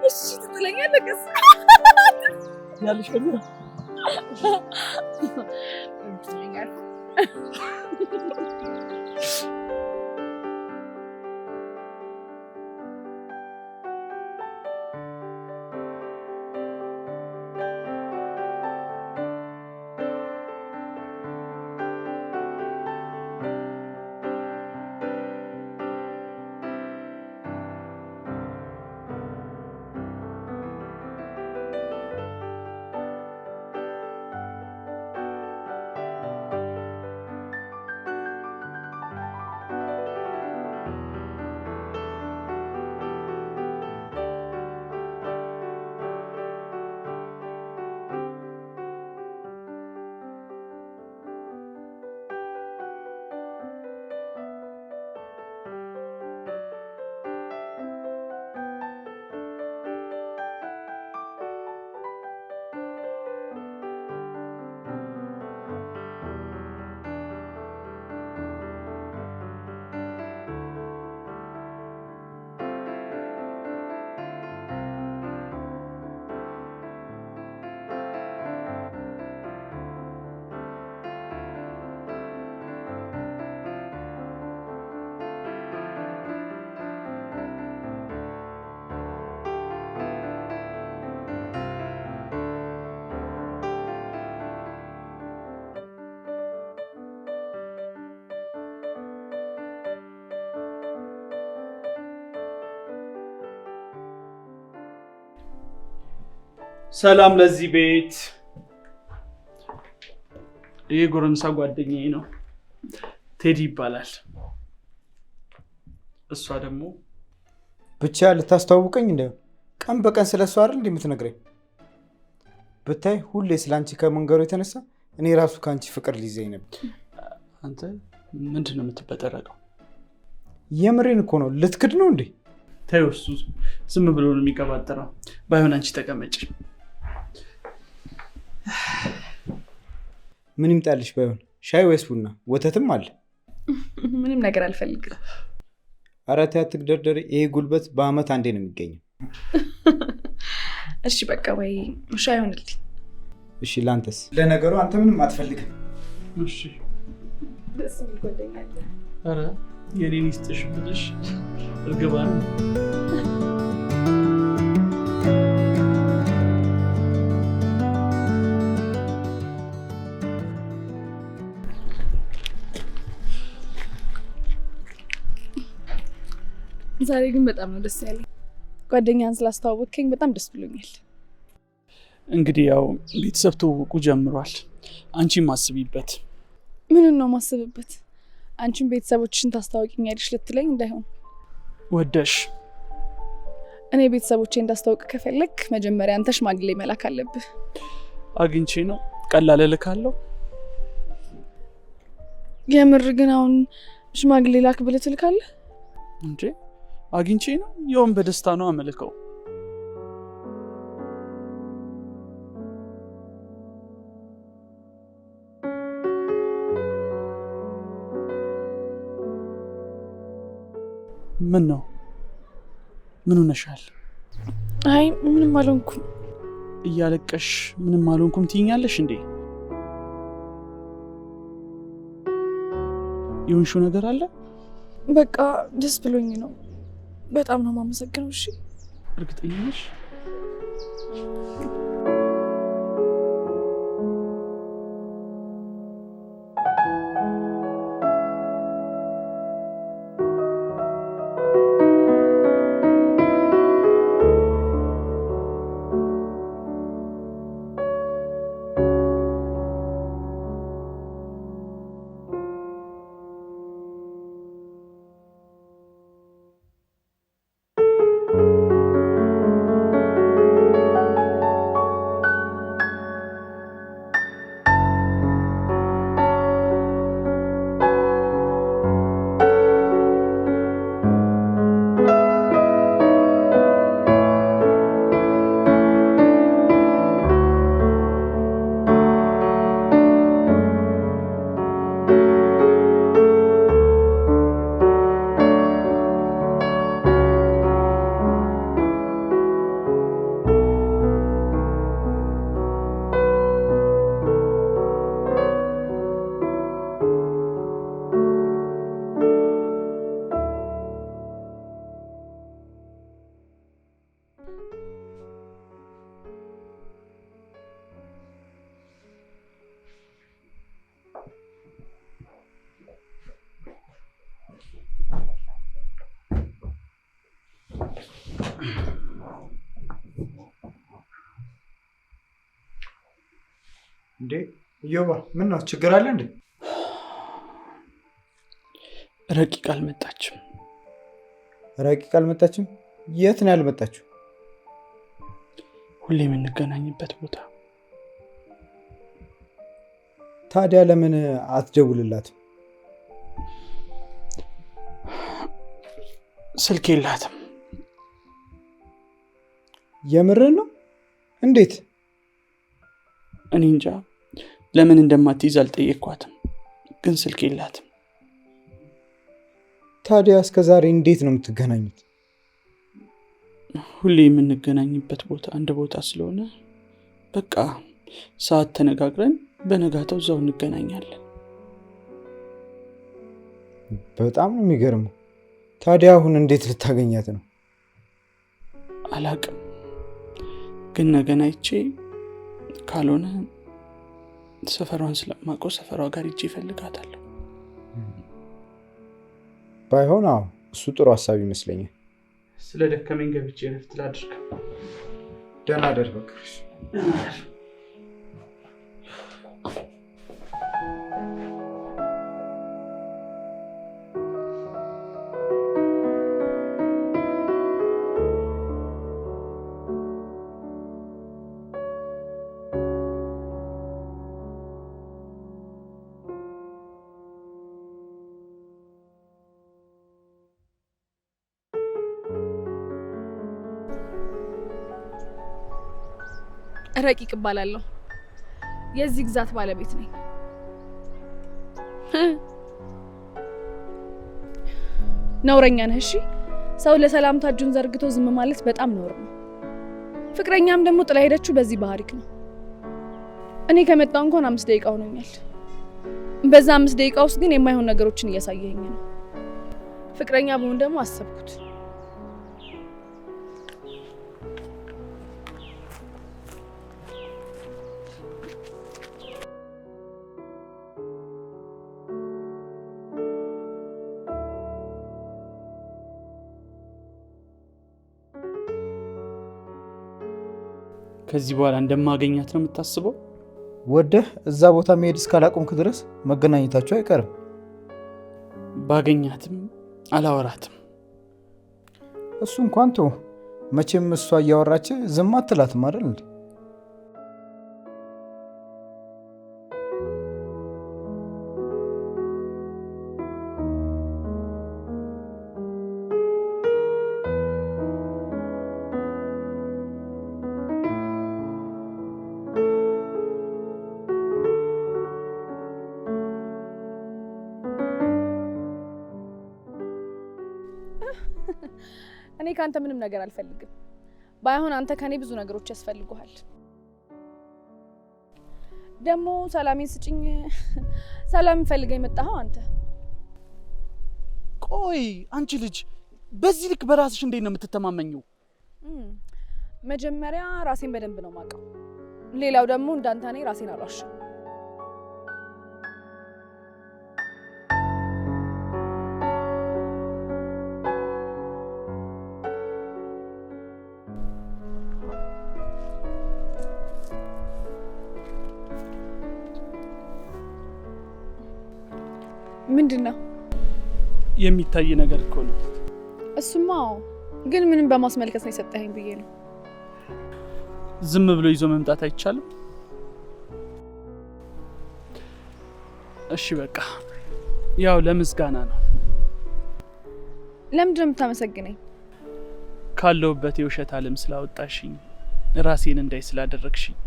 እሺ ትጥለኛለህ ቀስ ያልሽ ከዚህ ትጥለኛለህ። ሰላም ለዚህ ቤት። ይሄ ጎረምሳ ጓደኛዬ ነው፣ ቴዲ ይባላል። እሷ ደግሞ ብቻ ልታስተዋውቀኝ እንደ ቀን በቀን ስለሷ አይደል እንደምትነግረኝ? ብታይ ሁሌ ስላንቺ ከመንገሩ የተነሳ እኔ ራሱ ካንቺ ፍቅር ሊይዘኝ ነበር። አንተ ምንድን ነው የምትበጠረቀው? የምሬን እኮ ነው። ልትክድ ነው እንዴ? ተይው፣ እሱ ዝም ብሎ ነው የሚቀባጠረው። ባይሆን አንቺ ተቀመጪ። ምን ይምጣልሽ? ባይሆን ሻይ ወይስ ቡና? ወተትም አለ። ምንም ነገር አልፈልግም። ኧረ ተይ አትግደርደሪ። ይሄ ጉልበት በአመት አንዴ ነው የሚገኘው። እሺ በቃ ወይ ሻይ ይሆንልኝ። እሺ ላንተስ? ለነገሩ አንተ ምንም አትፈልግም። እሺ ደስ የሚል ጓደኛ አለ። ኧረ የኔን ይስጥሽ ብለሽ እርግባ ነው። ዛሬ ግን በጣም ነው ደስ ያለኝ። ጓደኛን ስላስተዋወቅከኝ በጣም ደስ ብሎኛል። እንግዲህ ያው ቤተሰብ ትውውቁ ጀምሯል። አንቺም አስቢበት። ምንን ነው ማስብበት? አንቺም ቤተሰቦችሽን ታስተዋውቂኛለሽ ልትለኝ እንዳይሆን። ወደሽ እኔ ቤተሰቦቼ እንዳስተዋውቅ ከፈለግ መጀመሪያ አንተ ሽማግሌ መላክ አለብህ። አግኝቼ ነው ቀላል እልካለሁ። የምር ግን አሁን ሽማግሌ ላክ ብለህ ትልካለህ እንዴ? አግኝቼ ነው የውን በደስታ ነው አመልከው። ምን ነው? ምን ሆነሻል? አይ ምንም አልሆንኩም። እያለቀሽ ምንም አልሆንኩም ትይኛለሽ እንዴ? የሆንሽው ነገር አለ? በቃ ደስ ብሎኝ ነው። በጣም ነው የማመሰግነው። እሺ እርግጠኛ ነሽ? እንዴ እዮባ፣ ምን ነው ችግር አለ እንዴ? ረቂቅ አልመጣችም። ረቂቅ አልመጣችም? የት ነው ያልመጣችው? ሁሌ የምንገናኝበት ቦታ። ታዲያ ለምን አትደውልላትም? ስልክ የላትም። የምርን ነው? እንዴት? እኔ እንጃ ለምን እንደማትይዝ አልጠየቅኳትም፣ ግን ስልክ የላትም። ታዲያ እስከ ዛሬ እንዴት ነው የምትገናኙት? ሁሌ የምንገናኝበት ቦታ አንድ ቦታ ስለሆነ በቃ ሰዓት ተነጋግረን በነጋታው እዛው እንገናኛለን። በጣም ነው የሚገርመው። ታዲያ አሁን እንዴት ልታገኛት ነው? አላቅም፣ ግን ነገን አይቼ ካልሆነ ሰፈሯን ስለማውቀው ሰፈሯ ጋር ሂጄ እፈልጋታለሁ። ባይሆን አዎ፣ እሱ ጥሩ ሀሳብ ይመስለኛል። ስለ ደከመኝ ገብቼ ረፍት ላድርግ። ደህና አደር በቃ። ረቂቅ እባላለሁ። የዚህ ግዛት ባለቤት ነኝ። ነውረኛ ነህ። እሺ፣ ሰው ለሰላምታ እጁን ዘርግቶ ዝም ማለት በጣም ነውር ነው። ፍቅረኛም ደግሞ ጥላ ሄደችው በዚህ ባህሪክ ነው። እኔ ከመጣሁ እንኳን 5 ደቂቃ ሆኖኛል። በዛ 5 ደቂቃ ውስጥ ግን የማይሆን ነገሮችን እያሳየኸኝ ነው። ፍቅረኛ ብሆን ደግሞ አሰብኩት። ከዚህ በኋላ እንደማገኛት ነው የምታስበው? ወደህ እዛ ቦታ መሄድ እስካላቆምክ ድረስ መገናኘታቸው አይቀርም። ባገኛትም አላወራትም። እሱ እንኳን ተው፣ መቼም እሷ እያወራች ዝም አትላትም አይደል እንዴ? እኔ ካንተ ምንም ነገር አልፈልግም። ባይሆን አንተ ከኔ ብዙ ነገሮች ያስፈልጉሃል። ደግሞ ሰላሜን ስጭኝ። ሰላም ፈልገኝ መጣህ አንተ። ቆይ አንቺ ልጅ በዚህ ልክ በራስሽ እንዴት ነው የምትተማመኘው? መጀመሪያ ራሴን በደንብ ነው ማውቀው። ሌላው ደግሞ እንዳንተ እኔ ራሴን አልዋሽም። ምንድነው? የሚታይ ነገር እኮ ነው። እሱማ ግን ምንም በማስመልከት ነው የሰጠኸኝ ብዬ ነው። ዝም ብሎ ይዞ መምጣት አይቻልም? እሺ በቃ ያው ለምስጋና ነው። ለምንድን ነው የምታመሰግነኝ? ካለሁበት የውሸት ዓለም ስላወጣሽኝ፣ ራሴን እንዳይ ስላደረግሽኝ።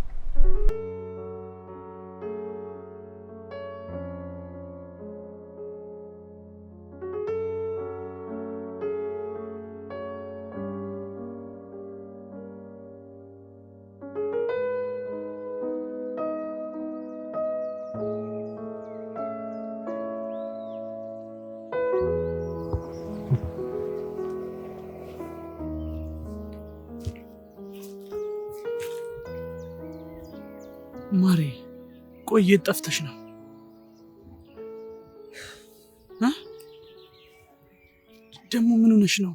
ማሬ ቆይ የት ጠፍተሽ ነው? ደግሞ ምን ሆነሽ ነው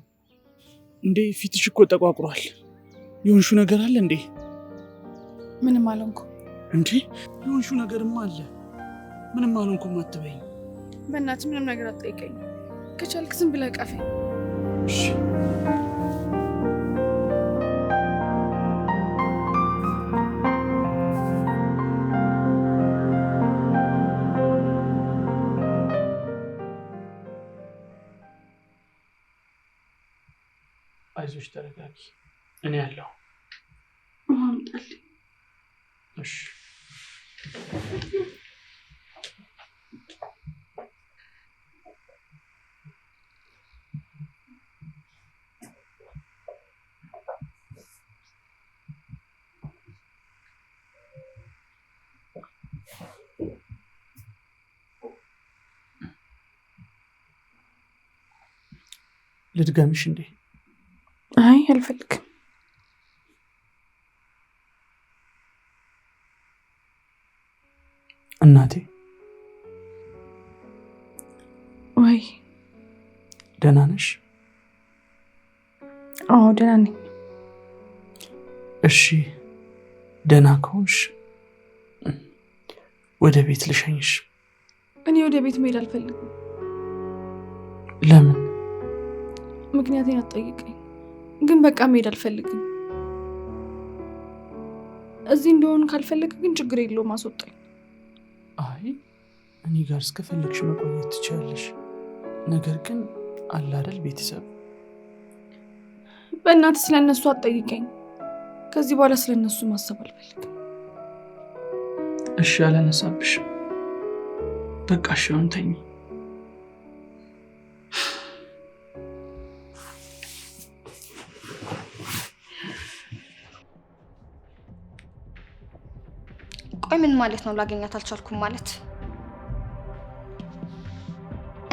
እንዴ? ፊትሽ እኮ ተቋቁሯል። የሆንሹ ነገር አለ እንዴ? ምንም አልሆንኩም። እንዴ የሆንሹ ነገርማ አለ። ምንም አልሆንኩም አትበይኝ። በእናትህ ምንም ነገር አትጠይቀኝ። ከቻልክ ዝም ብለህ ቀፈኝ። እሺ አይዞሽ ተረጋጊ። እኔ ያለሁ እሺ ልድገምሽ እንዴ? አይ አልፈልግም። እናቴ ወይ ደህና ነሽ? አዎ ደህና ነኝ። እሺ ደህና ከሆንሽ ወደ ቤት ልሸኝሽ። እኔ ወደ ቤት መሄድ አልፈልግም። ለምን? ምክንያቴን አትጠይቀኝ፣ ግን በቃ መሄድ አልፈልግም። እዚህ እንደሆን ካልፈለግ ግን ችግር የለውም፣ አስወጣኝ። አይ እኔ ጋር እስከፈለግሽ መቆየት ትችላለሽ። ነገር ግን አለ አይደል ቤተሰብ። በእናትህ ስለነሱ አትጠይቀኝ። ከዚህ በኋላ ስለነሱ ማሰብ አልፈልግም። እሺ አላነሳብሽም። በቃ እሺ አሁን ተኝ። ቆይ ምን ማለት ነው ላገኛት አልቻልኩም ማለት?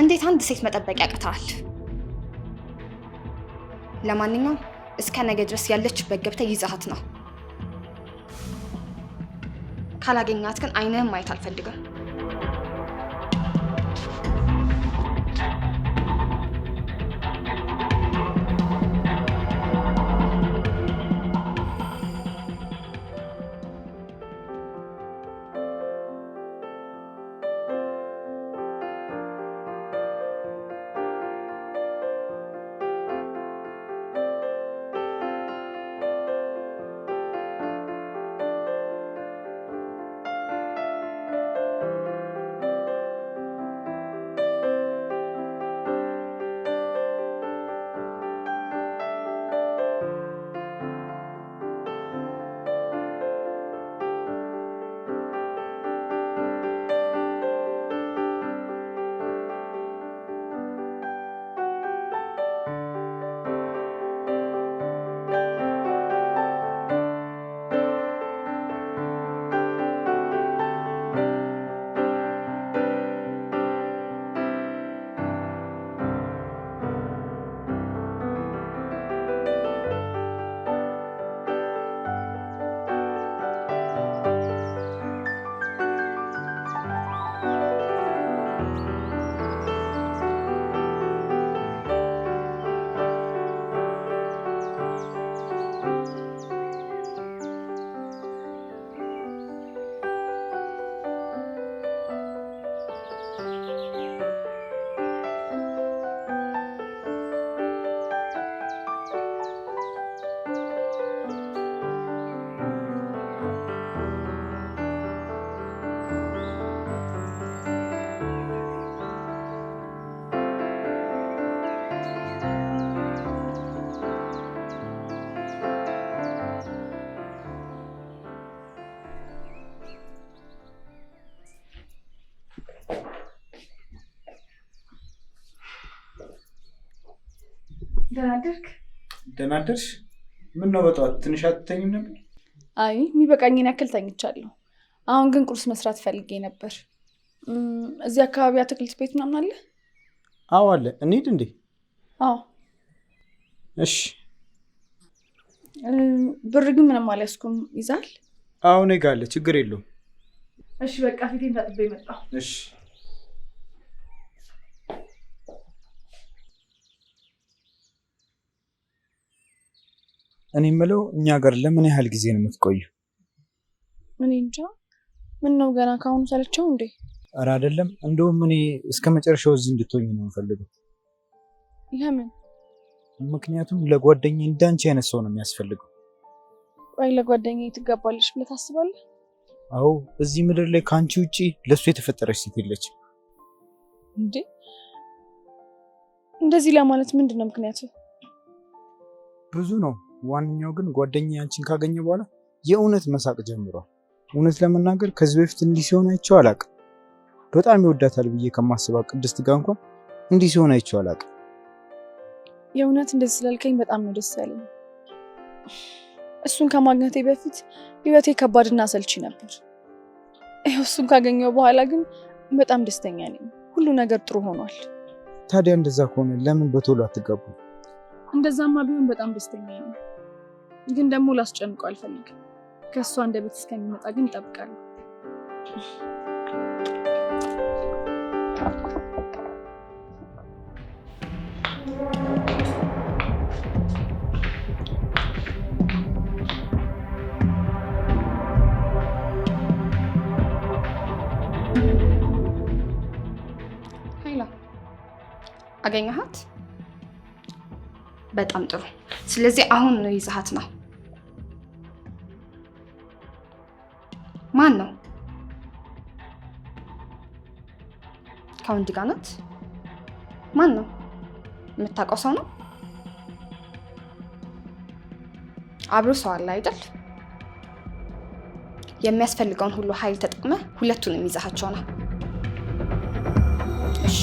እንዴት አንድ ሴት መጠበቅ ያቅታል? ለማንኛውም እስከ ነገ ድረስ ያለችበት ገብተህ ይዘሃት ነው። ካላገኛት ግን አይንህም ማየት አልፈልግም። ደህና አደርሽ? ምን ነው በጠዋት ትንሽ አትተኝም ነበር? አይ የሚበቃኝን ያክል ተኝቻለሁ። አሁን ግን ቁርስ መስራት ፈልጌ ነበር። እዚህ አካባቢ አትክልት ቤት ምናምን አለ? አዎ አለ። እንሂድ እንዴ? አዎ። እሺ። ብር ግን ምንም አልያዝኩም። ይዛል? አዎ እኔ ጋር አለ። ችግር የለውም። እሺ በቃ ፊቴን ታጥቤ መጣሁ። እሺ። እኔ የምለው እኛ ጋር ለምን ያህል ጊዜ ነው የምትቆዩ? እኔ እንጃ። ምን ነው ገና ካሁኑ ሰለቸው እንዴ? ኧረ አይደለም። እንደውም እኔ እስከ መጨረሻው እዚህ እንድትሆኝ ነው የምፈልገው። ለምን? ምክንያቱም ለጓደኛዬ እንዳንቺ አይነት ሰው ነው የሚያስፈልገው። ቆይ ለጓደኛዬ ትገባለች ብለህ ታስባለህ? አዎ፣ እዚህ ምድር ላይ ከአንቺ ውጪ ለሱ የተፈጠረች ሴት የለችም። እንዴ እንደዚህ ለማለት ምንድን ነው ምክንያቱ? ብዙ ነው። ዋነኛው ግን ጓደኛዬ አንቺን ካገኘ በኋላ የእውነት መሳቅ ጀምሯል። እውነት ለመናገር ከዚህ በፊት እንዲህ ሲሆን አይቼው አላውቅም። በጣም ይወዳታል ብዬ ከማስባት ቅድስት ጋር እንኳን እንዲህ ሲሆን አይቼው አላውቅም። የእውነት እንደዚህ ስላልከኝ በጣም ነው ደስ ያለኝ። እሱን ከማግኘቴ በፊት ህይወቴ ከባድና አሰልቺ ነበር። ይኸው እሱን ካገኘው በኋላ ግን በጣም ደስተኛ ነኝ። ሁሉ ነገር ጥሩ ሆኗል። ታዲያ እንደዛ ከሆነ ለምን በቶሎ አትጋቡ? እንደዛማ ቢሆን በጣም ደስተኛ ነኝ። ግን ደግሞ ላስጨንቀው አልፈልግም። ከእሷ አንደበት እስከሚመጣ ግን እጠብቃለሁ። አገኘሃት? በጣም ጥሩ። ስለዚህ አሁን ነው ይዘሃት ነው። ማን ነው? ከወንድ ጋር ናት? ማን ነው? የምታውቀው ሰው ነው? አብሮ ሰው አለ አይደል? የሚያስፈልገውን ሁሉ ኃይል ተጠቅመህ ሁለቱንም ይዘሃቸው ነው። እሺ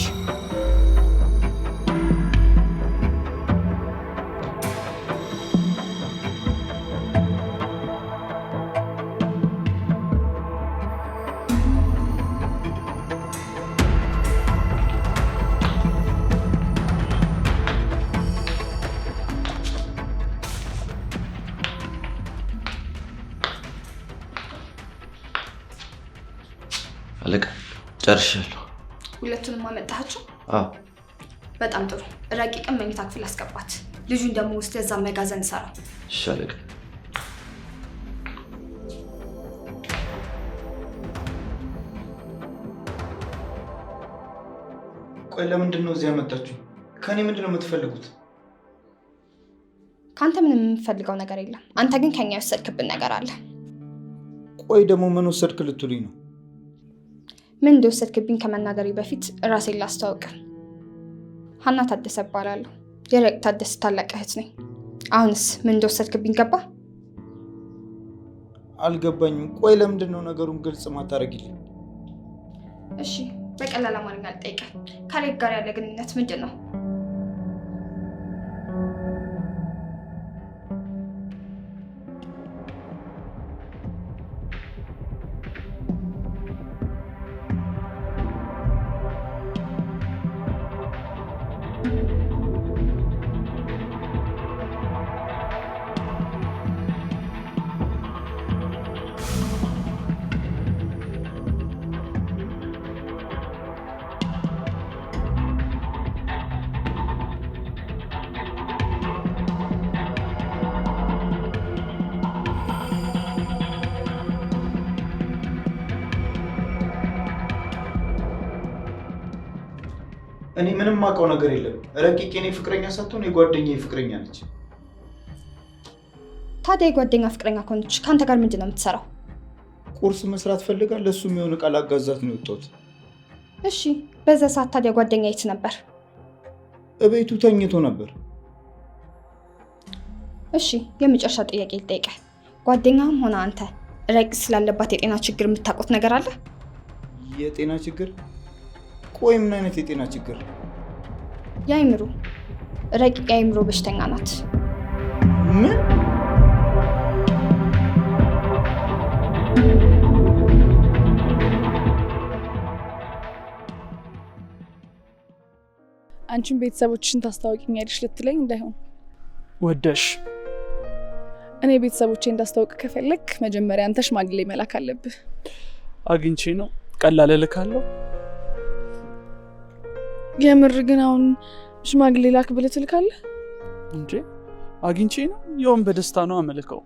አለቃ ጨርሻለሁ። ሁለቱንም አመጣሃቸው? አዎ። በጣም ጥሩ። ረቂቅን መኝታ ክፍል አስገባት። ልጁን ደግሞ ውስጥ እዛ መጋዘን ሰራ። እሺ አለቃ። ቆይ ለምንድን ነው እዚህ ያመጣችሁ? ከኔ ምንድን ነው የምትፈልጉት? ከአንተ ምንም የምፈልገው ነገር የለም። አንተ ግን ከኛ የወሰድክብን ነገር አለ። ቆይ ደግሞ ምን ወሰድክ ልትሉኝ ነው? ምን እንደወሰድክብኝ ከመናገሬ በፊት ራሴን ላስተዋውቅ። ሀና ታደሰ እባላለሁ። የረቂቅ ታደሰ ታላቅ እህት ነኝ። አሁንስ ምን እንደወሰድክብኝ ገባ? አልገባኝም። ቆይ ለምንድን ነው ነገሩን ግልጽ ማታረጊልኝ? እሺ በቀላል አማርኛ ልጠይቅህ። ከረቂቅ ጋር ያለ ግንኙነት ምንድን ነው? እኔ ምንም ማውቀው ነገር የለም። ረቂቅ የኔ ፍቅረኛ ሳትሆን የጓደኛዬ ፍቅረኛ ነች። ታዲያ የጓደኛ ፍቅረኛ ከሆነች ከአንተ ጋር ምንድን ነው የምትሰራው? ቁርስ መስራት ፈልጋ ለሱ የሚሆን ቃል አጋዛት ነው የወጣሁት። እሺ በዛ ሰዓት ታዲያ ጓደኛ የት ነበር? እቤቱ ተኝቶ ነበር። እሺ የመጨረሻ ጥያቄ ልጠይቅህ። ጓደኛም ሆነ አንተ ረቂቅ ስላለባት የጤና ችግር የምታውቁት ነገር አለ? የጤና ችግር? ቆይ ምን አይነት የጤና ችግር? የአይምሮ። ረቂቅ የአይምሮ በሽተኛ ናት። ምን? አንቺን ቤተሰቦችሽን ታስታውቂኛለሽ ልትለኝ እንዳይሆን። ወደሽ እኔ ቤተሰቦቼ እንዳስታውቅ ከፈለክ መጀመሪያ አንተ ሽማግሌ መላክ አለብህ። አግኝቼ ነው ቀላል እልካለሁ። የምር ግን አሁን ሽማግሌ ላክ ብለህ ትልካለህ እንዴ? አግኝቼ ነው የውን በደስታ ነው አመልከው።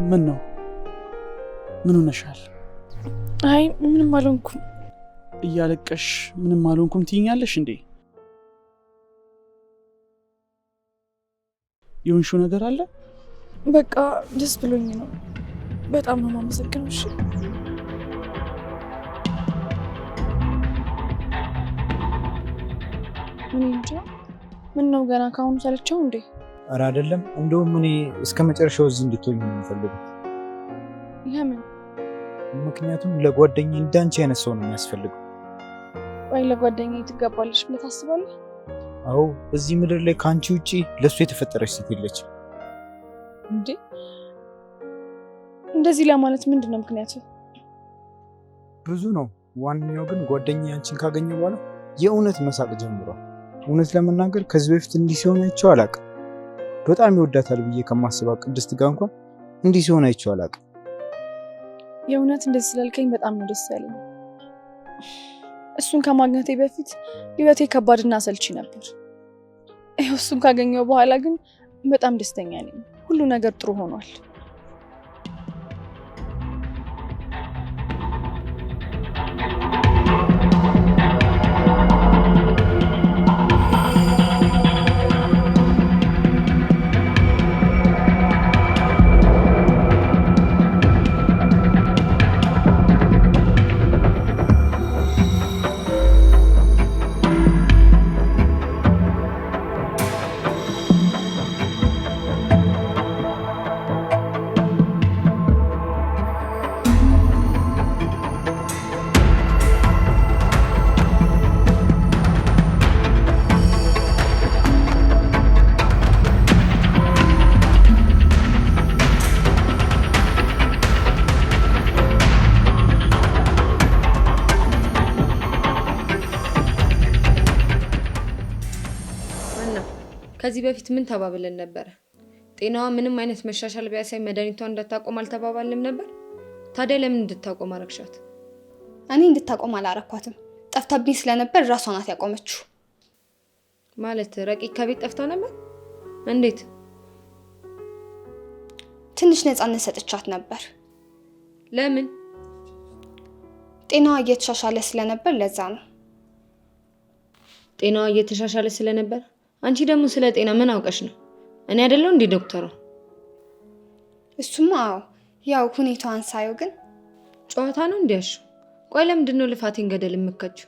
ምን ነው? ምን ሆነሻል? አይ ምንም አልሆንኩም። እያለቀሽ ምንም አልሆንኩም ትይኛለሽ እንዴ? የሆንሽው ነገር አለ? በቃ ደስ ብሎኝ ነው። በጣም ነው የማመሰግነው። እሺ እኔ እንጃ ምን ነው ገና ካሁኑ ሰለቸው እንዴ? ኧረ አይደለም። እንደውም እኔ እስከ መጨረሻው እዚህ እንድትሆኝ ነው የምፈልገው። ለምን? ምክንያቱም ለጓደኛዬ እንዳንቺ አይነት ሰው ነው የሚያስፈልገው። ወይ ለጓደኛዬ ትገባለሽ ብለህ ታስባለህ? አዎ እዚህ ምድር ላይ ከአንቺ ውጪ ለሱ የተፈጠረች ሴት የለችም። እንዴ እንደዚህ ለማለት ምንድን ነው ምክንያቱ? ብዙ ነው። ዋነኛው ግን ጓደኛዬ አንቺን ካገኘ በኋላ የእውነት መሳቅ ጀምሯል። እውነት ለመናገር ከዚህ በፊት እንዲህ ሲሆን አይቼው አላውቅም። በጣም ይወዳታል ብዬ ከማስባ ቅድስት ጋር እንኳን እንዲህ ሲሆን አይቼው አላውቅም። የእውነት እንደዚህ ስላልከኝ በጣም ነው ደስ ያለኝ። እሱን ከማግኘቴ በፊት ህይወቴ ከባድና አሰልቺ ነበር። ይኸው እሱን ካገኘው በኋላ ግን በጣም ደስተኛ ነኝ። ሁሉ ነገር ጥሩ ሆኗል። ከዚህ በፊት ምን ተባብለን ነበር? ጤናዋ ምንም አይነት መሻሻል ቢያሳይ መድኃኒቷን እንዳታቆም አልተባባልንም ነበር? ታዲያ ለምን እንድታቆም አረግሻት? እኔ እንድታቆም አላረኳትም። ጠፍታብኝ ስለነበር ራሷ ናት ያቆመችው። ማለት ረቂቅ ከቤት ጠፍታ ነበር? እንዴት? ትንሽ ነፃነት ሰጥቻት ነበር። ለምን? ጤናዋ እየተሻሻለ ስለነበር ለዛ ነው። ጤናዋ እየተሻሻለ ስለነበር? አንቺ ደግሞ ስለ ጤና ምን አውቀሽ ነው? እኔ አይደለሁ እንዴ ዶክተሩ? እሱማ አዎ፣ ያው ሁኔታዋን ሳየው ግን ጨዋታ ነው እንዲያሽ። ቆይ ለምንድን ነው ልፋቴን ገደል የምከችው?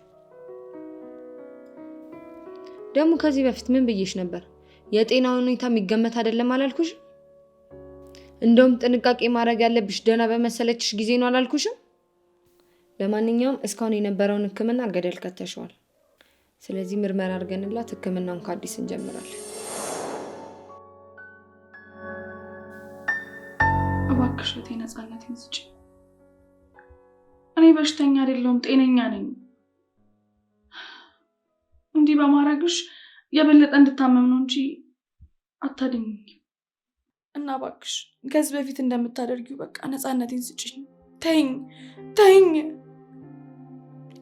ደግሞ ከዚህ በፊት ምን ብዬሽ ነበር? የጤና ሁኔታ የሚገመት አይደለም አላልኩሽም? እንደውም ጥንቃቄ ማድረግ ያለብሽ ደህና በመሰለችሽ ጊዜ ነው አላልኩሽም? ለማንኛውም እስካሁን የነበረውን ሕክምና ገደል ከተሽዋል። ስለዚህ ምርመራ አድርገንላት ሕክምናውን ከአዲስ እንጀምራለን። እባክሽ እቴ ነፃነቴን ስጪኝ። እኔ በሽተኛ አይደለሁም፣ ጤነኛ ነኝ። እንዲህ በማድረግሽ የበለጠ እንድታመም ነው እንጂ አታድኝኝ። እና እባክሽ ከዚህ በፊት እንደምታደርጊው በቃ ነፃነቴን ስጪኝ። ተይኝ።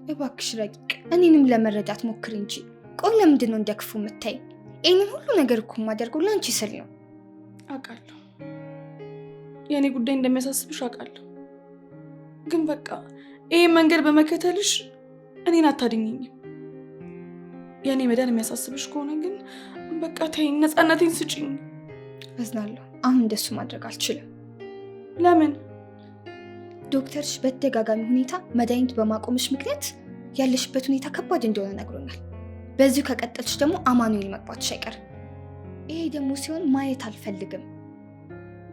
እባክሽ ረቂቅ፣ እኔንም ለመረዳት ሞክር እንጂ። ቆይ ለምንድን ነው እንደ ክፉ የምታይ? ይህንን ሁሉ ነገር እኮ የማደርገው ለአንቺ ስል ነው። አውቃለሁ የእኔ ጉዳይ እንደሚያሳስብሽ አውቃለሁ። ግን በቃ ይህ መንገድ በመከተልሽ እኔን አታድኝኝም። የእኔ መዳን የሚያሳስብሽ ከሆነ ግን በቃ ተይኝ፣ ነፃነቴን ስጪኝ። አዝናለሁ። አሁን እንደሱ ማድረግ አልችልም። ለምን? ዶክተርሽ በተደጋጋሚ ሁኔታ መድኃኒት በማቆምሽ ምክንያት ያለሽበት ሁኔታ ከባድ እንደሆነ ነግሮኛል። በዚሁ ከቀጠልሽ ደግሞ አማኑኤል መግባትሽ አይቀርም። ይሄ ደግሞ ሲሆን ማየት አልፈልግም።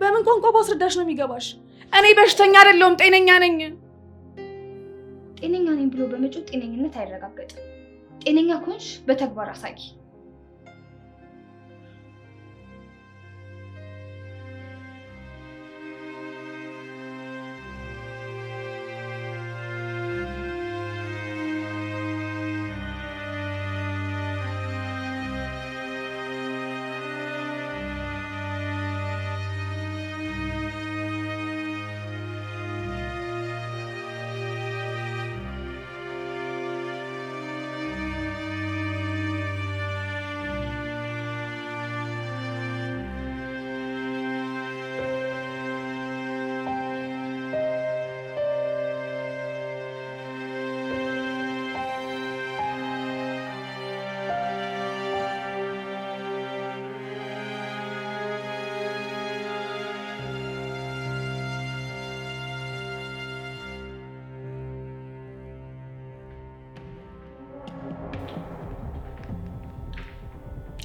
በምን ቋንቋ ባስረዳሽ ነው የሚገባሽ? እኔ በሽተኛ አይደለሁም፣ ጤነኛ ነኝ። ጤነኛ ነኝ ብሎ በመጮህ ጤነኝነት አይረጋገጥም። ጤነኛ ከሆንሽ በተግባር አሳይ።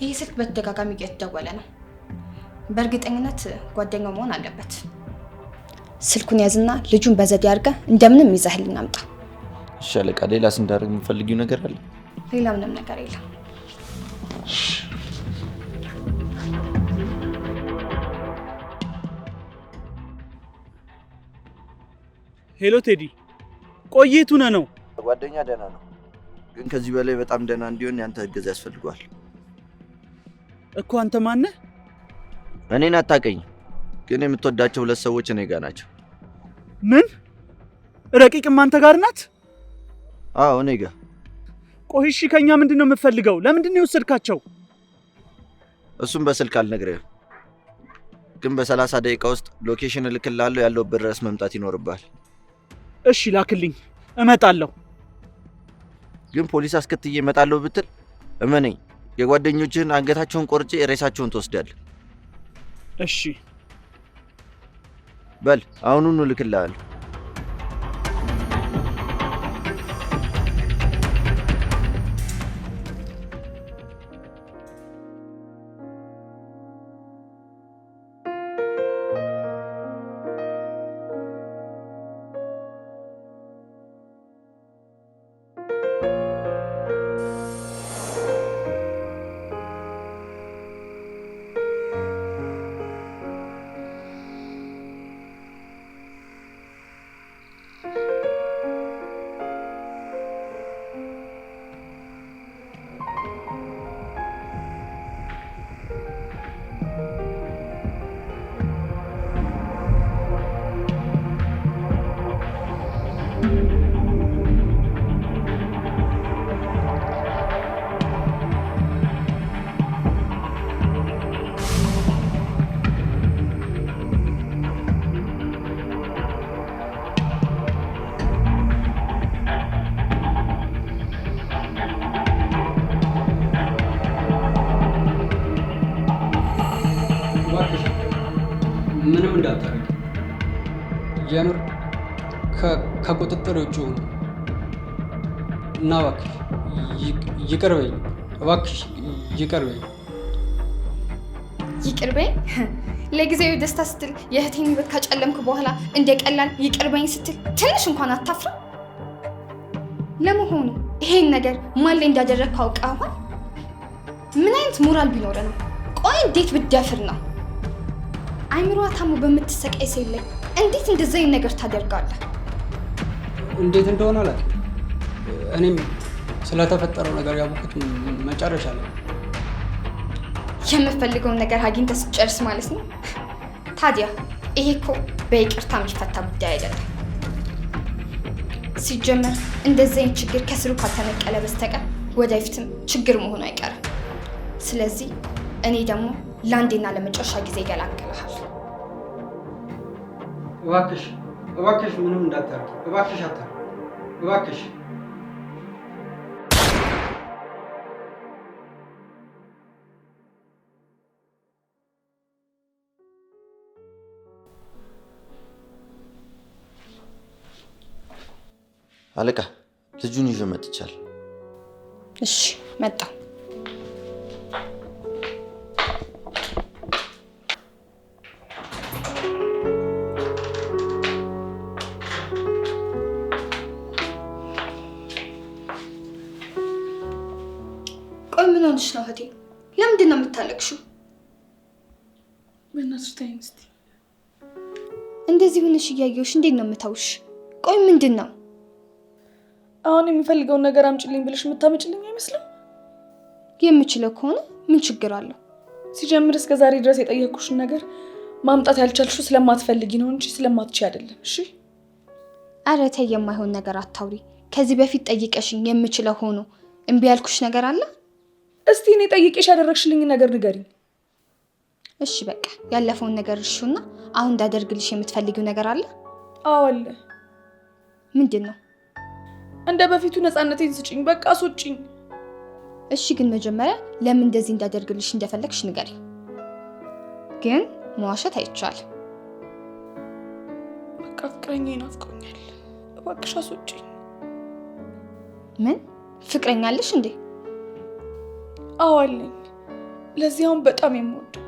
ይህ ስልክ በተደጋጋሚ እየተደወለ ነው። በእርግጠኝነት ጓደኛው መሆን አለበት። ስልኩን ያዝና ልጁን በዘዴ አድርገህ እንደምንም ይዘህልኝ አምጣ። እሺ አለቃ። ሌላስ እንዳደርግ የምፈልጊው ነገር አለ? ሌላ ምንም ነገር የለም። ሄሎ ቴዲ፣ ቆይቱ ነው? ጓደኛ ደህና ነው፣ ግን ከዚህ በላይ በጣም ደህና እንዲሆን ያንተ እገዛ ያስፈልገዋል እኮ። አንተ ማነህ? እኔን አታውቀኝም፣ ግን የምትወዳቸው ሁለት ሰዎች እኔ ጋር ናቸው። ምን? ረቂቅም አንተ ጋር ናት? አዎ እኔ ጋር። ቆይ እሺ፣ ከኛ ምንድነው የምትፈልገው? ለምንድን ነው የወሰድካቸው? እሱም በስልክ አልነግርህም። ግን በ30 ደቂቃ ውስጥ ሎኬሽን እልክልሃለሁ። ያለውበት ድረስ መምጣት ይኖርብሃል። እሺ ላክልኝ፣ እመጣለሁ። ግን ፖሊስ አስከትዬ እመጣለሁ ብትል እመነኝ፣ የጓደኞችህን አንገታቸውን ቆርጬ ሬሳቸውን ትወስዳለህ። እሺ በል አሁኑኑ እልክልሃለሁ። ምንም እንዳታረግ የምር ከቁጥጥር ውጭ ሆኑ እና እባክሽ ይቅር በይኝ፣ እባክሽ ይቅር በይኝ። ይቅር በይኝ? ለጊዜው ደስታ ስትል የእህቴን ሕይወት ካጨለምክ በኋላ እንደ ቀላል ይቅር በይኝ ስትል ትንሽ እንኳን አታፍርም? ለመሆኑ ይሄን ነገር ማን ላይ እንዳደረግከው አውቀኸዋል? ምን አይነት ሞራል ቢኖር ነው? ቆይ እንዴት ብትደፍር ነው? አይምሮዋ ታሞ በምትሰቃይ ሴት ላይ እንዴት እንደዛ አይነት ነገር ታደርጋለህ? እንዴት እንደሆነ አላውቅም። እኔም ስለተፈጠረው ነገር ያወቅሁት መጨረሻ ላይ። የምፈልገውን ነገር አግኝተህ ስትጨርስ ማለት ነው። ታዲያ ይሄ እኮ በይቅርታ የሚፈታ ጉዳይ አይደለም። ሲጀመር እንደዚህ አይነት ችግር ከስሩ ካልተነቀለ በስተቀር ወደፊትም ችግር መሆኑ አይቀርም። ስለዚህ እኔ ደግሞ ለአንዴና ለመጨረሻ ጊዜ ይገላግልሃል። እባክሽ እባክሽ ምንም እንዳታረግ፣ እባክሽ አታርግ፣ እባክሽ። አለቃ ልጁን ይዤ መጥቻለሁ። እሺ መጣሁ። ቆይ ምን ሆነሽ ነው እህቴ? ለምንድን ነው የምታለቅሽው? በእናትሽ ተይኝ እስኪ። እንደዚህ ሆነሽ እያየሁሽ እንዴት ነው የምታውሽ? ቆይ ምንድን ነው? አሁን የምፈልገውን ነገር አምጪልኝ ብለሽ የምታመጭልኝ አይመስልም? የምችለው ከሆነ ምን ችግር አለው? ሲጀምር እስከ ዛሬ ድረስ የጠየቅኩሽን ነገር ማምጣት ያልቻልሽው ስለማትፈልጊ ነው እንጂ ስለማትችይ አይደለም። እሺ? ኧረ ተይ፣ የማይሆን ነገር አታውሪ። ከዚህ በፊት ጠይቀሽኝ የምችለው ሆኖ እምቢ ያልኩሽ ነገር አለ? እስቲ እኔ ጠይቄሽ ያደረግሽልኝ ነገር ንገሪኝ። እሺ በቃ ያለፈውን ነገር እርሹና አሁን እንዳደርግልሽ የምትፈልጊው ነገር አለ? አዎ አለ። ምንድን ነው? እንደ በፊቱ ነፃነቴን ስጪኝ፣ በቃ አስወጪኝ። እሺ ግን መጀመሪያ ለምን እንደዚህ እንዳደርግልሽ እንደፈለግሽ ንገሪ። ግን መዋሸት አይቻልም። በቃ ፍቅረኛዬ ናፍቆኛል፣ እባክሽ አስወጪኝ። ምን ፍቅረኛ አለሽ እንዴ? አዎ አለኝ። ለዚያውም በጣም የምወደው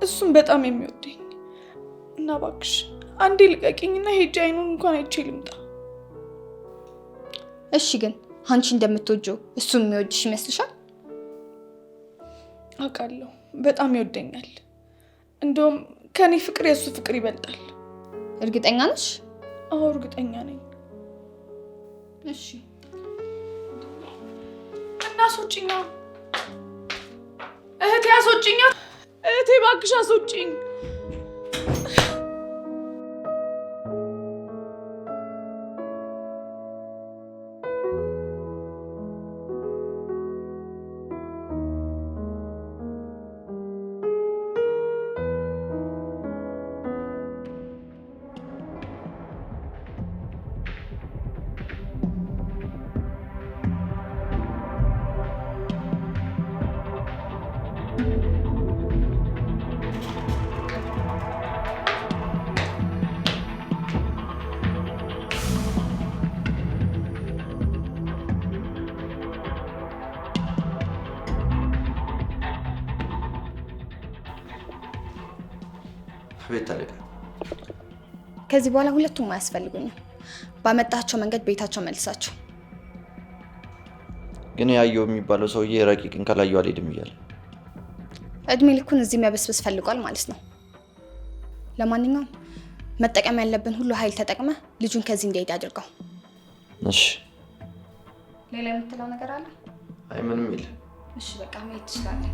እሱም በጣም የሚወደኝ እና እባክሽ አንዴ ልቀቂኝና ሄጄ አይኑን እንኳን አይቼ ልምጣ። እሺ ግን አንቺ እንደምትወጂው እሱም የሚወድሽ ይመስልሻል? አውቃለሁ፣ በጣም ይወደኛል። እንደውም ከኔ ፍቅር የእሱ ፍቅር ይበልጣል። እርግጠኛ ነሽ? አዎ እርግጠኛ ነኝ። እሺ እና አስወጪኝ፣ እህቴ አስወጪኝ፣ እህቴ እባክሽ አስወጪኝ። ቤት አለቀ። ከዚህ በኋላ ሁለቱም አያስፈልጉኝም። ባመጣቸው መንገድ ቤታቸው መልሳቸው። ግን ያየው የሚባለው ሰውዬ ረቂቅን ካላየው አልሄድም እያለ እድሜ ልኩን እዚህ የሚያበስብስ ፈልጓል ማለት ነው። ለማንኛውም መጠቀም ያለብን ሁሉ ኃይል ተጠቅመ ልጁን ከዚህ እንዲሄድ አድርገው። እሺ። ሌላ የምትለው ነገር አለ? አይ ምንም የለ። እሺ በቃ መሄድ ትችላለህ።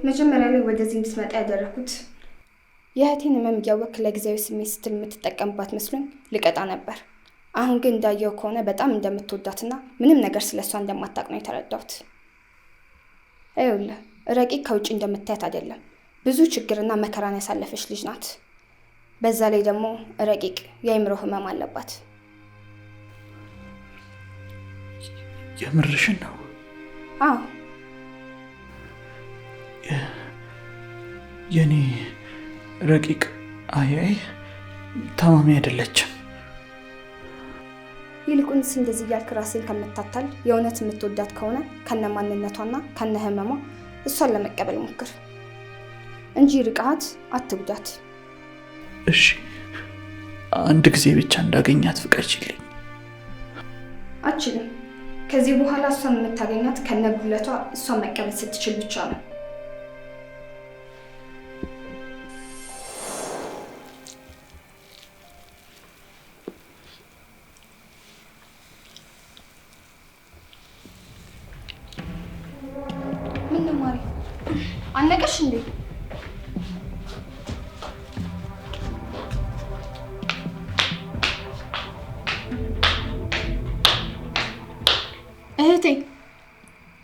መጀመሪያ ላይ ወደዚህ እንድትመጣ ያደረኩት የእህቴን ህመም እያወቅክ ለጊዜያዊ ስሜት ስትል የምትጠቀምባት መስሎኝ ልቀጣ ነበር። አሁን ግን እንዳየው ከሆነ በጣም እንደምትወዳትና ምንም ነገር ስለሷ እንደማታውቅ ነው የተረዳሁት። ይኸውልህ ረቂቅ ከውጭ እንደምታያት አይደለም። ብዙ ችግርና መከራን ያሳለፈች ልጅ ናት። በዛ ላይ ደግሞ ረቂቅ የአእምሮ ህመም አለባት። የምርሽን ነው? አዎ። የኔ ረቂቅ አያይ ታማሚ አይደለችም። ይልቁንስ እንደዚህ እያልክ ራስን ከምታታል የእውነት የምትወዳት ከሆነ ከነ ማንነቷና ከነ ህመሟ እሷን ለመቀበል ሞክር እንጂ ርቃት አትጉዳት። እሺ፣ አንድ ጊዜ ብቻ እንዳገኛት ፍቀጂልኝ። አችልም። ከዚህ በኋላ እሷን የምታገኛት ከነ ጉለቷ እሷን መቀበል ስትችል ብቻ ነው። አነቀሽ እንዴ?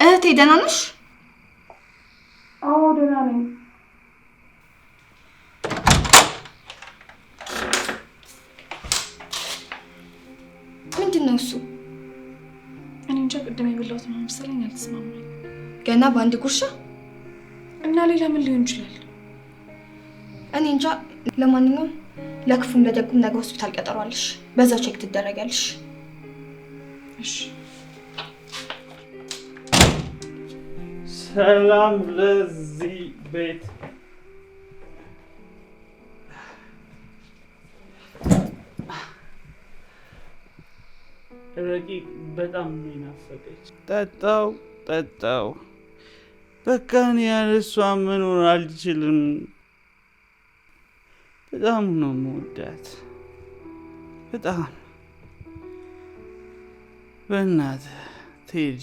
እህቴ ደህና ነሽ? አዎ ደህና ነኝ። ምንድን ነው እሱ? እኔ እንጃ፣ ቅድም የበላሁት ነው መሰለኝ አልተስማማኝ። ገና በአንድ ጉርሻ እና ሌላ ምን ሊሆን ይችላል? እኔ እንጃ። ለማንኛውም ለክፉም ለደጉም ነገ ሆስፒታል ቀጠሯለሽ። በዛው ቼክ ትደረጋለሽ። እሺ። ሰላም ለዚህ ቤት። ረቂቅ በጣም የሚናፈቀች ጠጣው። በቃ እኔ ያለ እሷ መኖር አልችልም። በጣም ነው የምወዳት። በጣም በእናትህ ቴዲ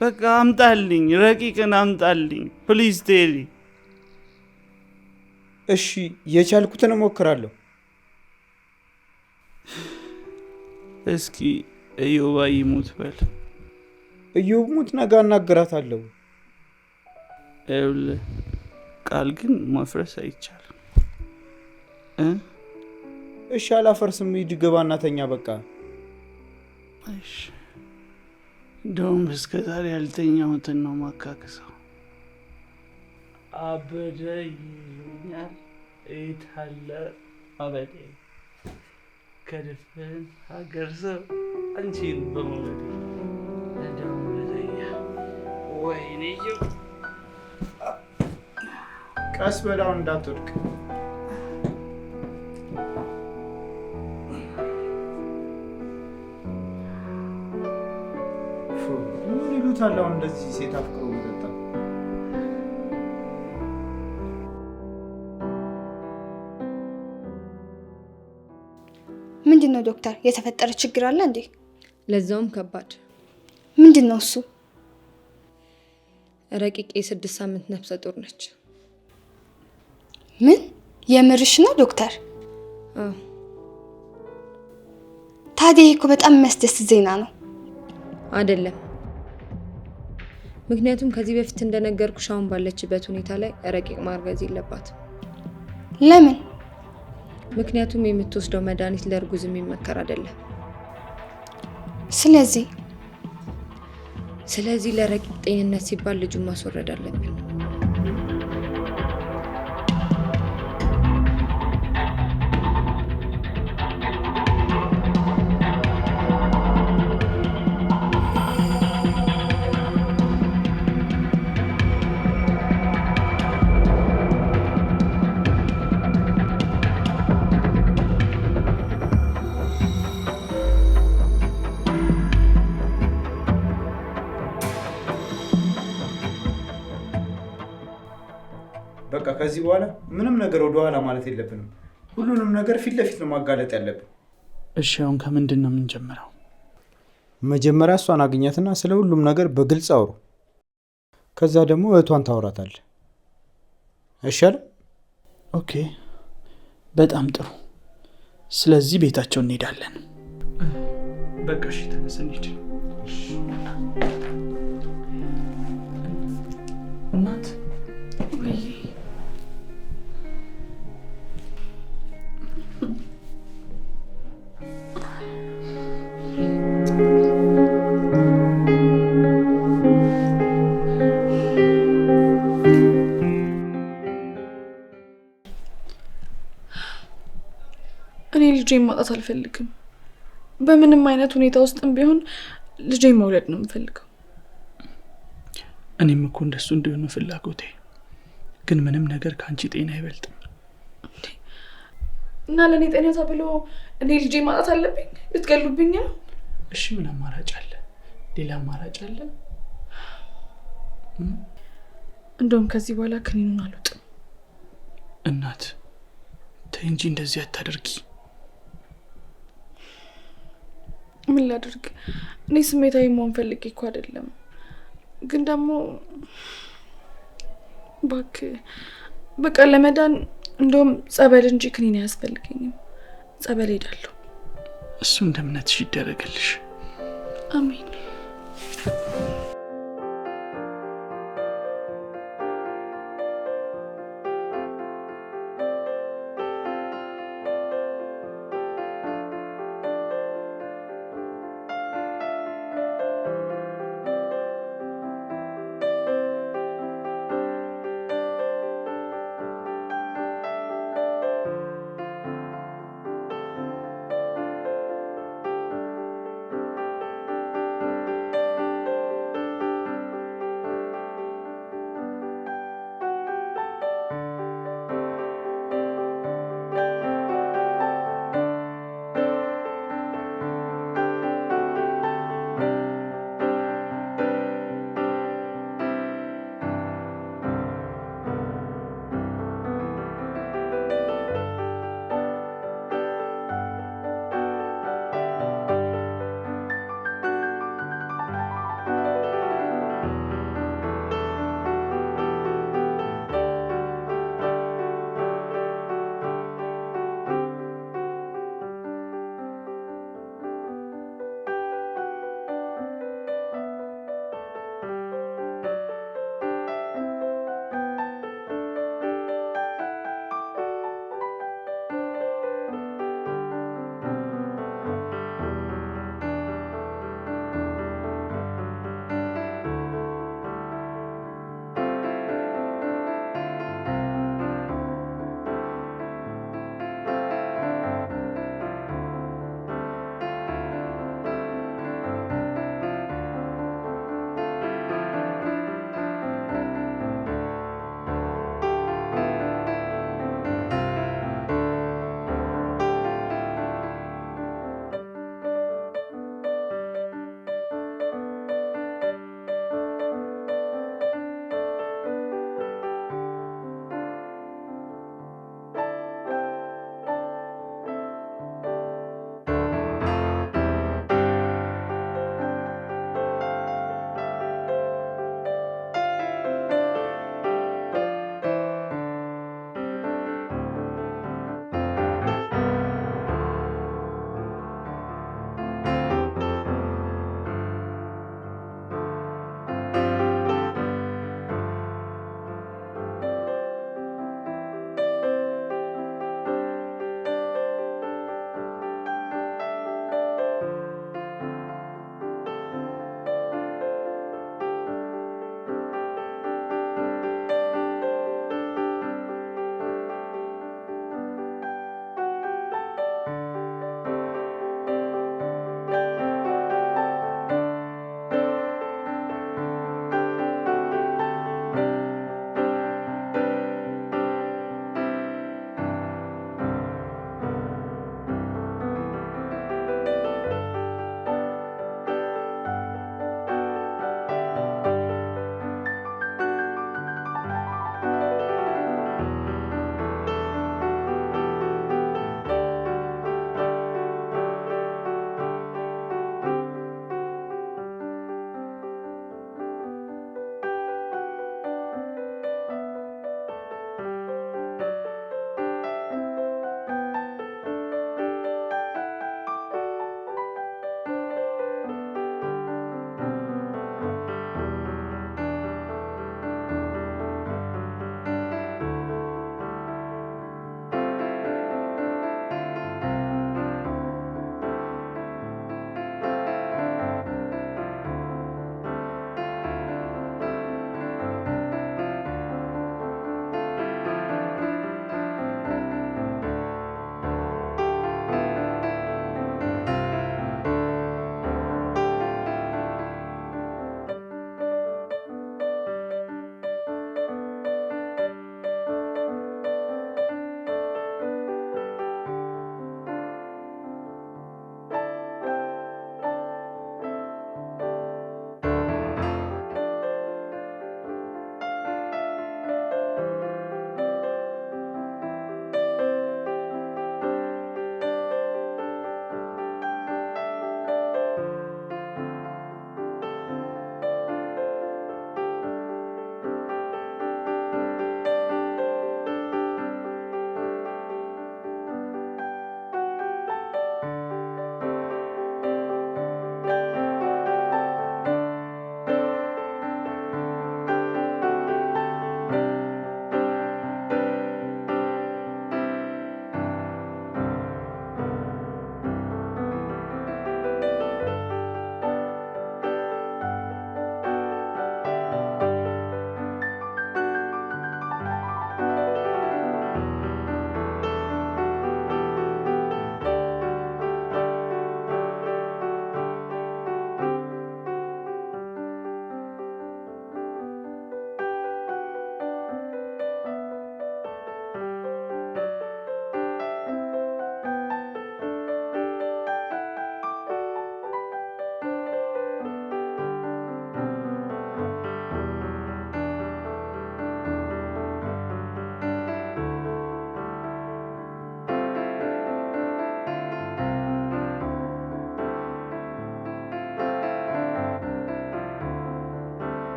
በቃ አምጣልኝ፣ ረቂቅን አምጣልኝ ፕሊዝ ቴዲ። እሺ የቻልኩትን እሞክራለሁ። እስኪ እዮባ ይሙት በል። እዮብ ሙት፣ ነገ አናግራታለሁ። ይኸውልህ ቃል ግን ማፍረስ አይቻልም። እሺ አላፈርስም። ሂድ ግባና ተኛ በቃ። እሺ እንደውም እስከ ዛሬ ያልተኛሁትን ነው ማካከሰው። አበደ ይሉኛል የታለ አበደ ከድፍን ሀገር ሰው አንቺን በመውለድ እንደውም ለተኛ ወይኔ ቀስ በላውን እንዳትወድቅ። ምን ይሉታል አሁን እንደዚህ ሴት አፍቅሮ መጠጣ? ምንድን ነው ዶክተር? የተፈጠረ ችግር አለ እንዴ? ለዛውም ከባድ። ምንድን ነው እሱ? ረቂቅ የ6 ሳምንት ነፍሰ ጡር ነች። ምን? የምርሽ ነው ዶክተር? አዎ። ታዲያ እኮ በጣም የሚያስደስት ዜና ነው። አይደለም። ምክንያቱም ከዚህ በፊት እንደነገርኩሽ አሁን ባለችበት ሁኔታ ላይ ረቂቅ ማርገዝ የለባትም። ለምን? ምክንያቱም የምትወስደው መድኃኒት ለእርጉዝ የሚመከር አይደለም። ስለዚህ ለረቂቅ ጤንነት ሲባል ልጁን ማስወረድ አለብን። በቃ ከዚህ በኋላ ምንም ነገር ወደ ኋላ ማለት የለብንም። ሁሉንም ነገር ፊት ለፊት ነው ማጋለጥ ያለብን። እሺ አሁን ከምንድን ነው የምንጀምረው? መጀመሪያ እሷን አግኛትና ስለ ሁሉም ነገር በግልጽ አውሩ። ከዛ ደግሞ እህቷን ታወራታል። አይሻልም? ኦኬ በጣም ጥሩ። ስለዚህ ቤታቸው እንሄዳለን። በቃ እሺ ተነስ እንሂድ። እናት እኔ ልጄን ማጣት አልፈልግም። በምንም አይነት ሁኔታ ውስጥም ቢሆን ልጄን መውለድ ነው የምፈልገው። እኔም እኮ እንደሱ እንዲሆን ፍላጎቴ፣ ግን ምንም ነገር ከአንቺ ጤና አይበልጥም። እና ለእኔ ጤና ተብሎ እኔ ልጄን ማጣት አለብኝ? ልትገሉብኝ ነው? እሺ ምን አማራጭ አለ? ሌላ አማራጭ አለ? እንደውም ከዚህ በኋላ ክኒኑን አልወጥም። እናት ተይ እንጂ እንደዚህ አታደርጊ። ምን ላድርግ? እኔ ስሜታዊ መሆን ፈልጌ እኮ አይደለም፣ ግን ደግሞ በቃ ለመዳን እንደውም ጸበል እንጂ ክኒን አያስፈልገኝም። ጸበል ሄዳለሁ። እሱ እንደ እምነትሽ ይደረግልሽ። አሜን።